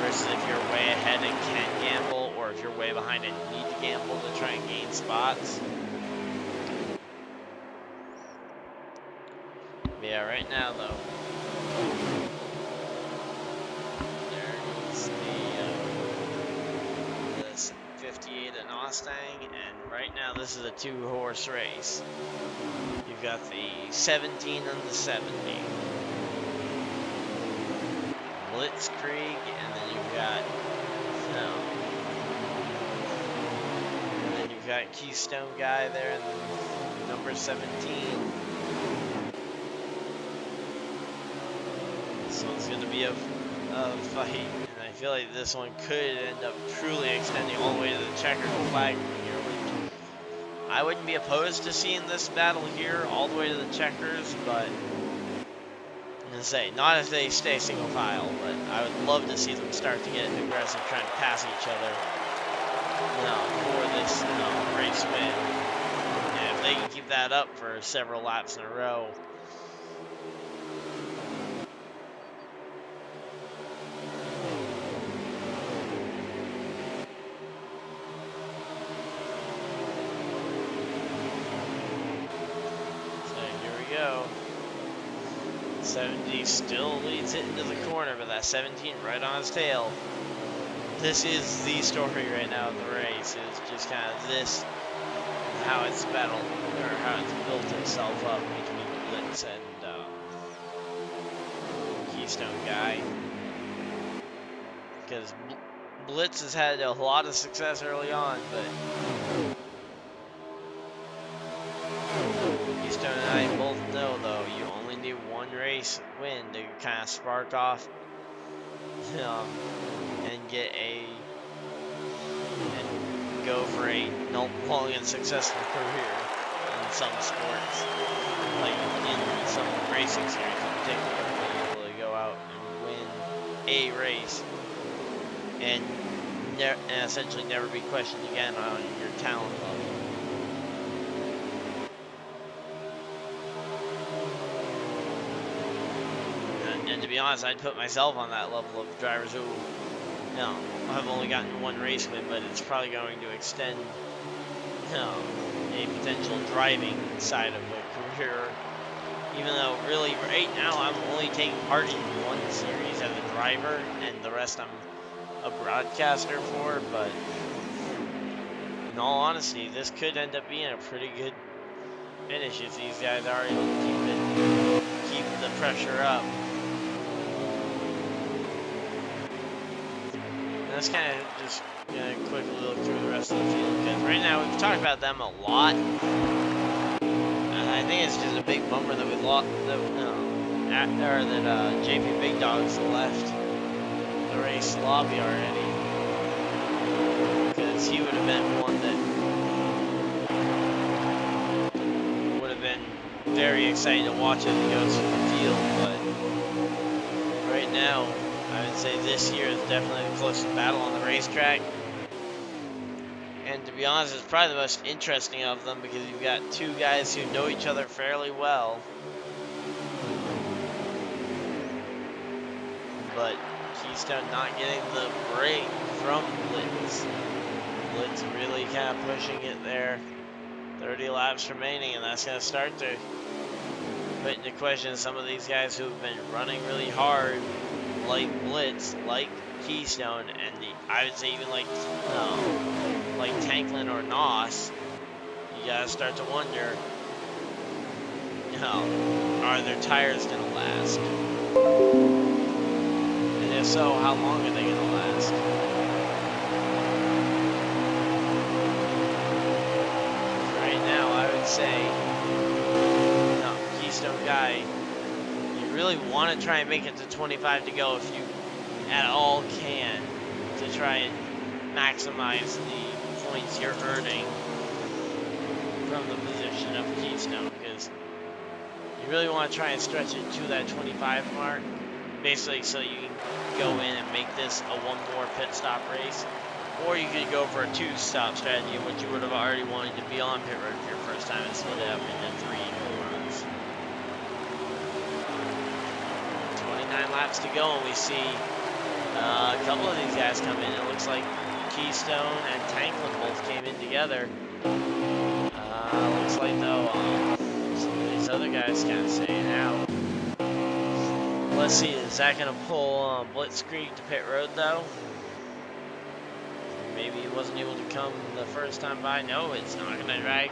versus if you're way ahead and can't gamble, or if you're way behind and need to gamble to try and gain spots. Yeah, right now though, there's this 58 at Mustang, and right now this is a 2-horse race. You've got the 17 and the 70. Blitzkrieg, and then you've got Keystone guy there, and then number 17. This one's going to be a fight, and I feel like this one could end up truly extending all the way to the checkered flag here. I wouldn't be opposed to seeing this battle here all the way to the checkers, but I'm going to say, not if they stay single file, but I would love to see them start to get aggressive, trying to pass each other for this race win. And if they can keep that up for several laps in a row, go. 70 still leads it into the corner, but that 17 right on his tail. This is the story right now of the race, is just kind of this, how it's battled, or how it's built itself up between Blitz and Keystone guy. Because Blitz has had a lot of success early on, but Keystone and I both know, though, you only need one race win to kind of spark off and go for a long and successful career in some sports, like in some racing series in particular, being able to go out and win a race and essentially never be questioned again on your talent level. And to be honest, I'd put myself on that level of drivers who, have only gotten one race win, but it's probably going to extend, a potential driving side of a career. Even though, really, right now, I'm only taking part in one series as a driver, and the rest I'm a broadcaster for. But in all honesty, this could end up being a pretty good finish if these guys are able to keep the pressure up. Let's kind of just quickly look through the rest of the field, because right now we've talked about them a lot, and I think it's just a big bummer that we lost that JP Big Dogs left the race lobby already, because he would have been one that would have been very exciting to watch as he goes through the field. But right now, I would say this year is definitely the closest battle on the racetrack. And to be honest, it's probably the most interesting of them, because you've got two guys who know each other fairly well. But Keystone not getting the break from Blitz. Blitz really kind of pushing it there. 30 laps remaining, and that's going to start to put into question some of these guys who've been running really hard like Blitz, like Keystone, and I would say even like Tanklin or NOS, you gotta start to wonder, are their tires gonna last? And if so, how long are they gonna last? Right now, I would say, Keystone guy, you really want to try and make it to 25 to go if you at all can, to try and maximize the points you're earning from the position of Keystone, because you really want to try and stretch it to that 25 mark, basically so you can go in and make this a one more pit stop race, or you could go for a two-stop strategy in which you would have already wanted to be on pit road for your first time and split it up into 3 runs. 29 laps to go, and we see a couple of these guys come in. It looks like Keystone and Tanklin both came in together. Looks like though some of these other guys kind of staying out. Let's see, is that going to pull Blitzkrieg to pit road though? Maybe he wasn't able to come the first time by. No, it's not going to drag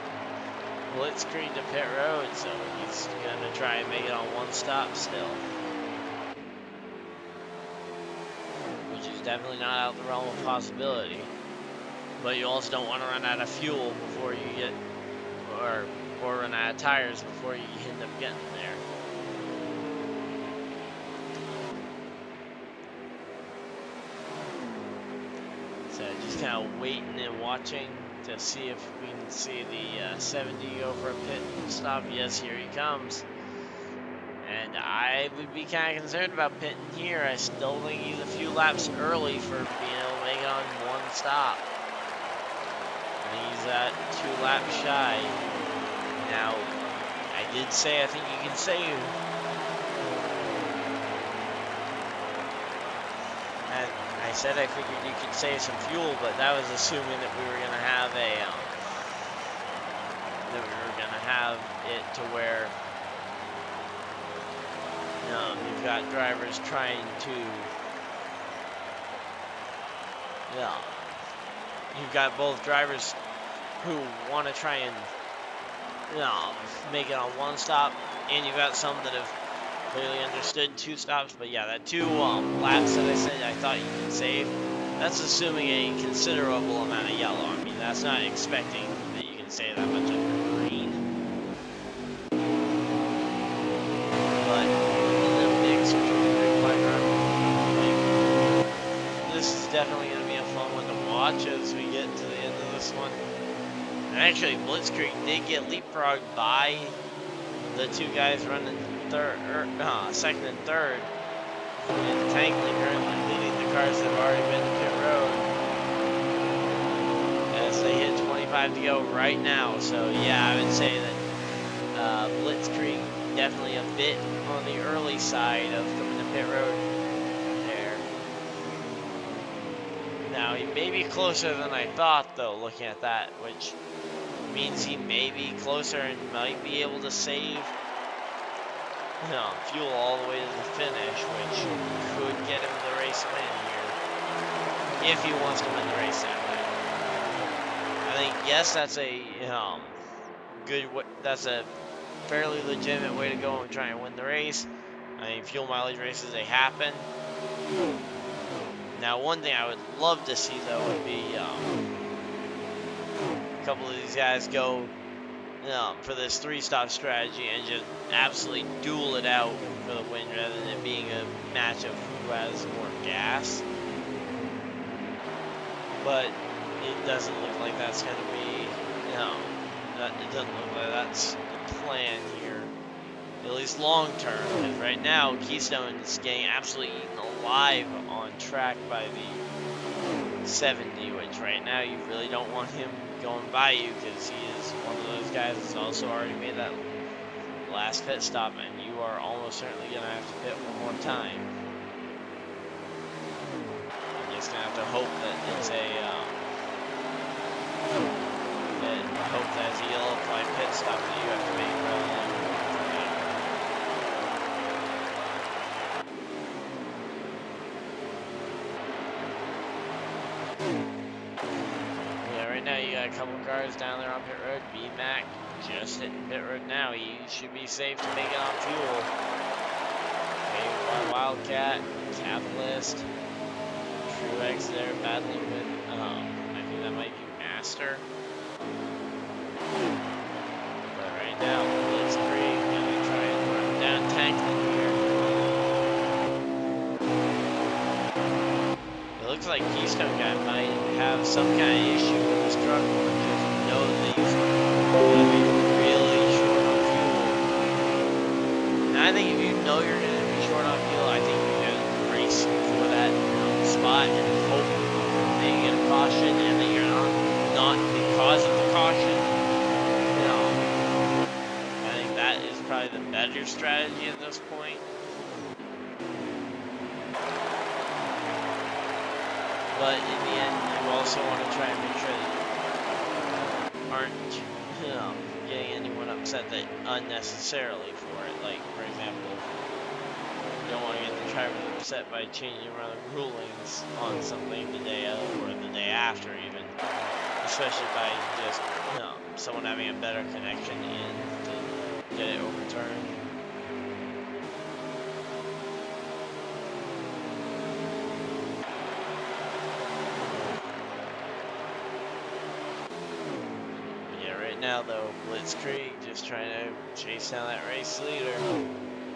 Blitzkrieg to pit road, so he's going to try and make it on one stop still. Which is definitely not out of the realm of possibility. But you also don't want to run out of fuel before you get, or run out of tires before you end up getting there. So just kind of waiting and watching to see if we can see the 70 go for a pit stop. Yes, here he comes. And I would be kind of concerned about pitting here. I still think he's a few laps early for being able to make it on one stop. And he's at 2 laps shy. Now, I did say I think you can save. And I said I figured you could save some fuel, but that was assuming that we were gonna have it to where you've got drivers trying to, you've got both drivers who want to try and make it on one stop, and you've got some that have clearly understood 2 stops. But yeah, that 2 laps that I said I thought you could save, that's assuming a considerable amount of yellow. I mean, that's not expecting that you can save that much under green. But in the mix between the quite this is definitely going to be a fun one to watch as we get to the end of this one. And actually, Blitzkrieg did get leapfrogged by the 2 guys running second and third. And Tanklin currently leading the cars that have already been to pit road as they hit 25 to go right now. So yeah, I would say that Blitzkrieg definitely a bit on the early side of coming to pit road there. Now he may be closer than I thought though, looking at that, which means he may be closer and might be able to save fuel all the way to the finish, which could get him the race win here, if he wants to win the race that way. I think, yes, that's a that's a fairly legitimate way to go and try and win the race. I mean, fuel mileage races, they happen. Now, one thing I would love to see though would be a couple of these guys go for this 3-stop strategy and just absolutely duel it out for the win, rather than it being a match of who has more gas. But it doesn't look like that's going to be, it doesn't look like that's the plan here, at least long term, because right now Keystone is getting absolutely eaten alive on track by the 70, which right now you really don't want him going by you, because he is one of those guys that's also already made that last pit stop, and you are almost certainly going to have to pit one more time. You're just going to have to hope that it's a yellow flag pit stop that you have to make rather than got a couple cars down there on pit road. B-Mac just hitting pit road now. He should be safe to make it on fuel. Okay, Wildcat, Catalyst, Truex there battling with, I think that might be Master. But right now, Blitzkrieg gonna try and run down Tanklin here. It looks like Keystone guy might have some kind of issue with his truck because you know that he's gonna be really short on fuel. And I think if you know you're gonna be short on fuel, I think you just race for that spot and hope that you get a caution and that you're not because of the caution. I think that is probably the better strategy at this point. But in the end, you also want to try and make sure that you aren't getting anyone upset that unnecessarily for it. Like, for example, you don't want to get the driver upset by changing around the rulings on something the day of or the day after even. Especially by just someone having a better connection in to get it overturned. Now though, Blitzkrieg just trying to chase down that race leader.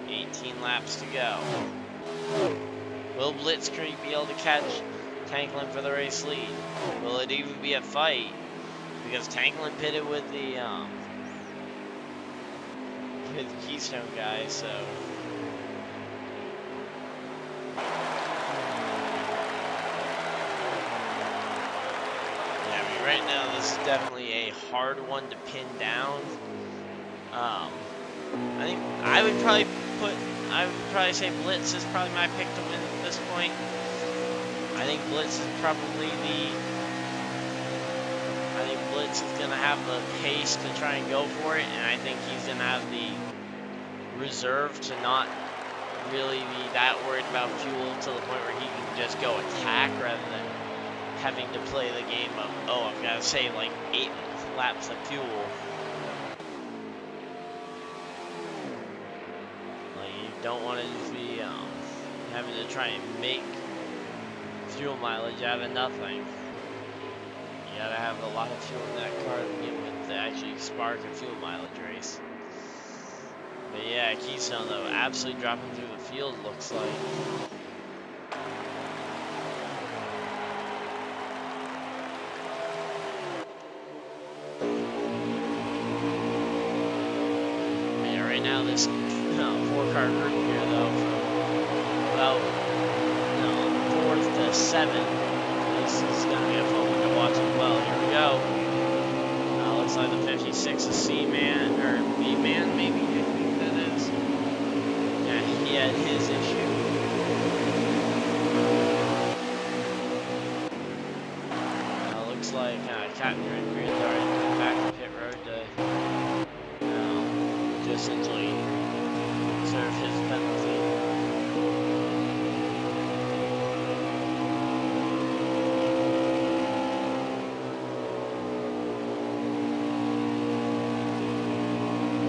18 laps to go. Will Blitzkrieg be able to catch Tanklin for the race lead? Will it even be a fight? Because Tanklin pitted with the Keystone guy, so right now, this is definitely a hard one to pin down. I think I would probably say Blitz is probably my pick to win at this point. I think Blitz is gonna have the pace to try and go for it, and I think he's gonna have the reserve to not really be that worried about fuel to the point where he can just go attack rather than having to play the game of, oh, I've got to save like 8 laps of fuel. Like, you don't want to just be having to try and make fuel mileage out of nothing. You gotta have a lot of fuel in that car to begin with to actually spark a fuel mileage race. But yeah, Keystone though, absolutely dropping through the field, looks like. Now this 4-car group here though, from about 4th to 7th, this is going to be a fun one to watch as well. Here we go. Looks like the 56 is C-Man, or B-Man maybe, I think that is. Yeah, he had his issue. Looks like Captain Red Green's already back to pit road to essentially serve his penalty.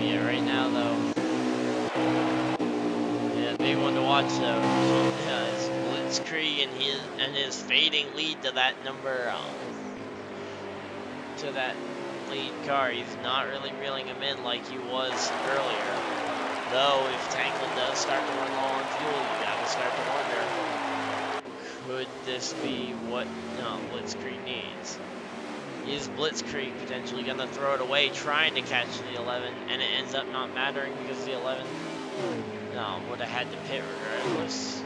Yeah, right now though, yeah, big one to watch though is Blitzkrieg and his fading lead to that number to that lead car. He's not really reeling him in like he was earlier. Though, if Tanklin does start to run low on fuel, you gotta start to wonder, could this be what Blitzkrieg needs? Is Blitzkrieg potentially gonna throw it away trying to catch the 11, and it ends up not mattering because the 11 would have had to pit regardless?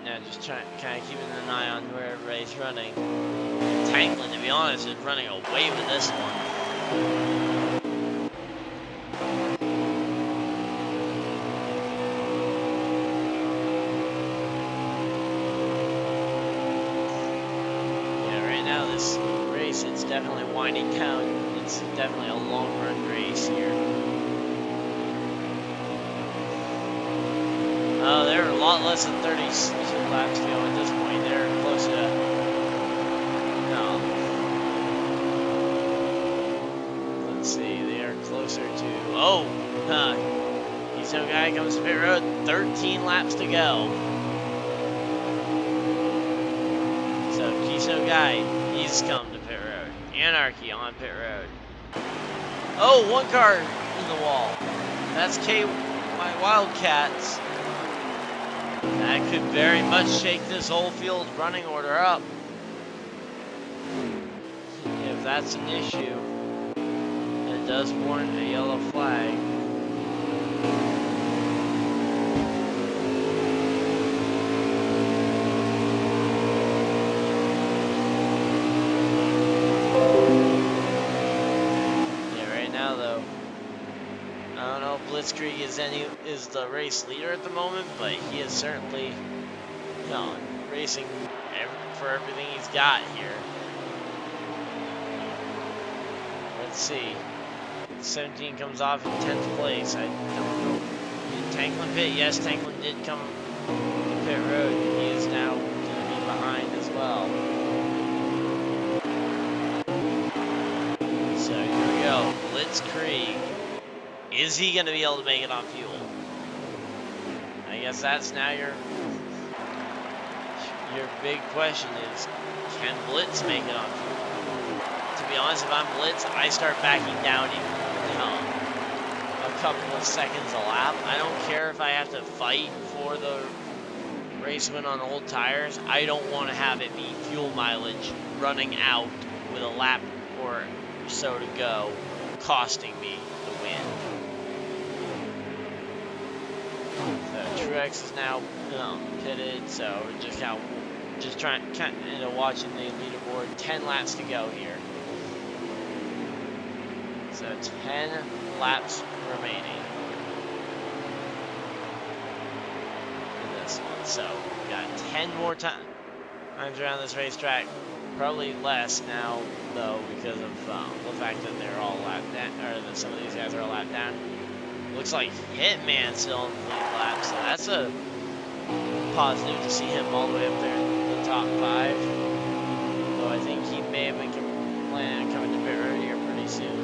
Now just kind of keeping an eye on where everybody's running. Tanklin, to be honest, is running away with this one. this race, it's definitely winding down. It's definitely a long run race here. Oh, they're a lot less than 32 laps to go at this point. They're close to... No. Let's see, they are closer to... Oh! Kiso guy comes to pit road. 13 laps to go. So, Kiso guy, he's come to pit road. Anarchy on pit road. Oh, one car in the wall. That's my Wildcats. That could very much shake this whole field running order up. If that's an issue, it does warrant a yellow flag. Blitzkrieg is the race leader at the moment, but he is certainly racing for everything he's got here. Let's see. 17 comes off in 10th place. I don't know. Did Tanklin pit? Yes, Tanklin did come to pit road. He is now going to be behind as well. So here we go. Blitzkrieg. Is he going to be able to make it on fuel? I guess that's now your big question is, can Blitz make it on fuel? To be honest, if I'm Blitz, I start backing down a couple of seconds a lap. I don't care if I have to fight for the race win on old tires. I don't want to have it be fuel mileage running out with a lap or so to go, costing me the win. So Truex is now pitted, so we're just watching the leaderboard. 10 laps to go here. So 10 laps remaining in this one. So we got 10 more times around this racetrack. Probably less now, though, because of the fact that they're all lapped down, or that some of these guys are all lapped down. Looks like Hitman still in the lead lap, so that's a positive to see him all the way up there in the top 5. Though I think he may have been planning on coming to pit road here pretty soon.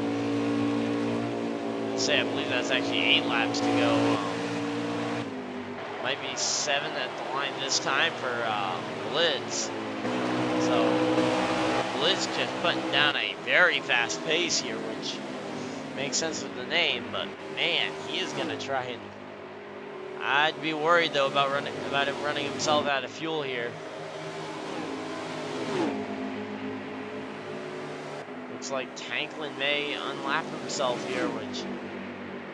I believe that's actually 8 laps to go. Might be 7 at the line this time for Blitz. So Blitz just putting down a very fast pace here, which makes sense with the name, but man, he is gonna try and... I'd be worried though about him running himself out of fuel here. Looks like Tanklin may unlap himself here, which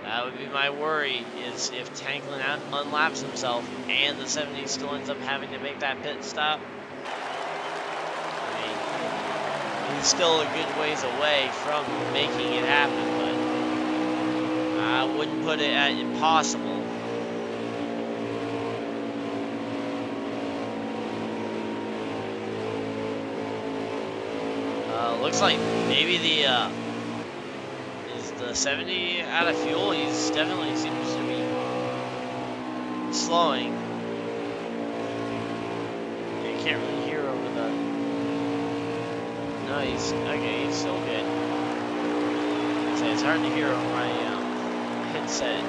that would be my worry, is if Tanklin unlaps himself and the 70 still ends up having to make that pit stop. I mean, he's still a good ways away from making it happen, but I wouldn't put it at impossible. Looks like maybe is the 70 out of fuel. He's definitely seems to be slowing. You can't really hear over the... No, he's okay. He's still good. So it's hard to hear over my headset.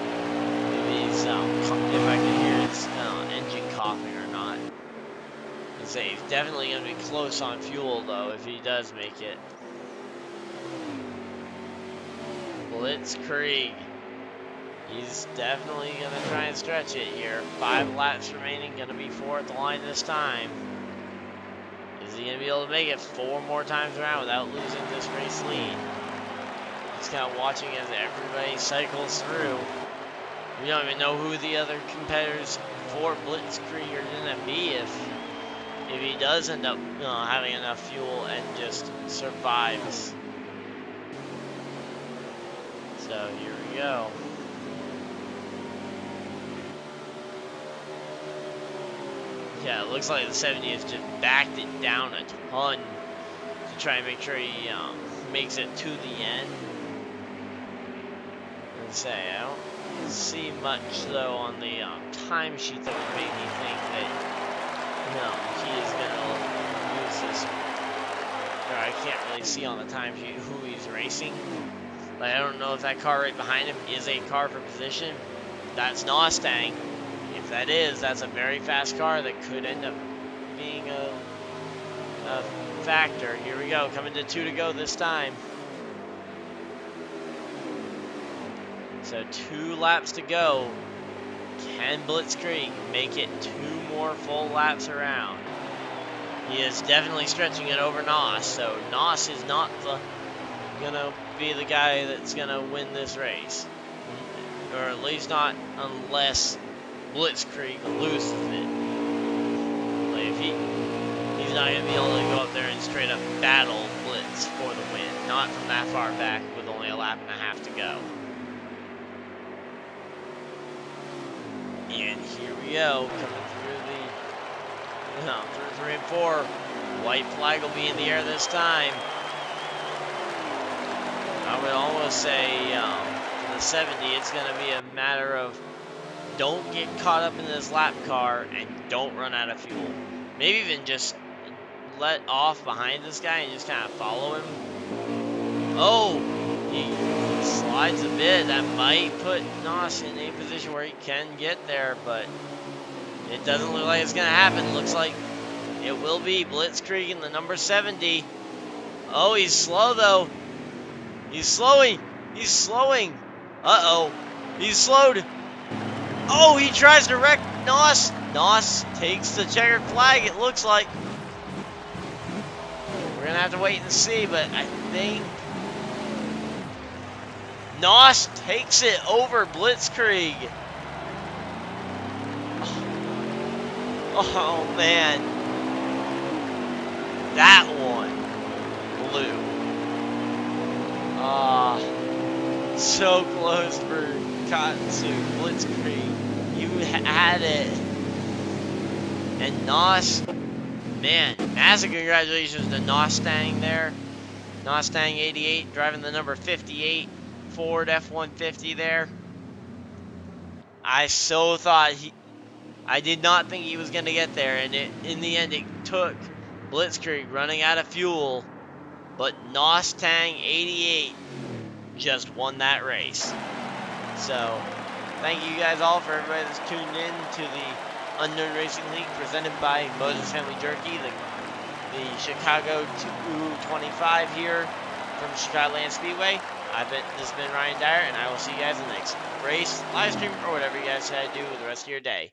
Maybe he's if I can hear his engine coughing or not. I'd say he's definitely going to be close on fuel though if he does make it. Blitzkrieg. He's definitely going to try and stretch it here. 5 laps remaining, going to be 4 at the line this time. Is he going to be able to make it 4 more times around without losing this race lead? Just kind of watching as everybody cycles through. We don't even know who the other competitors for Blitzkrieg are going to be if he does end up having enough fuel and just survives. So here we go. Yeah, it looks like the 70 has just backed it down a ton. try and make sure he makes it to the end. And say, I don't see much though on the timesheet that would make me think that he is gonna use this. Or I can't really see on the timesheet who he's racing. Like, I don't know if that car right behind him is a car for position. That's Mustang. If that is, that's a very fast car that could end up being a factor. Here we go, coming to 2 to go this time. So 2 laps to go. Can Blitzkrieg make it 2 more full laps around? He is definitely stretching it over Nos, so Nos is not gonna be the guy that's gonna win this race. Or at least not unless Blitzkrieg loses it. Like if he's not gonna be able to go up there and straight up battle Blitz for the win. Not from that far back with only a lap and a half to go. And here we go, coming through 3 and 4. White flag will be in the air this time. I would almost say for the 70, it's going to be a matter of don't get caught up in this lap car and don't run out of fuel. Maybe even just let off behind this guy and just kind of follow him. Oh, he slides a bit. That might put Nos in a position where he can get there, but it doesn't look like it's going to happen. Looks like it will be Blitzkrieg in the number 70. Oh, he's slow, though. He's slowing. He's slowing. Uh-oh. He's slowed. Oh, he tries to wreck Nos. Nos takes the checkered flag, it looks like. We're going to have to wait and see, but I think Nos takes it over Blitzkrieg. Oh, man. That one blew. So close for Cottonsuit. Blitzkrieg. You had it. And Nos, man, massive congratulations to Nostang there. Nostang 88 driving the number 58 Ford F-150 there. I so thought I did not think he was going to get there, and in the end it took Blitzkrieg running out of fuel, but Nostang 88 just won that race. So, thank you guys all for everybody that's tuned in to the Unknown Racing League presented by Moses Family Jerky, the Chicago 225 here from Chicagoland Speedway. This has been Ryan Dyer, and I will see you guys in the next race, live stream, or whatever you guys decide to do with the rest of your day.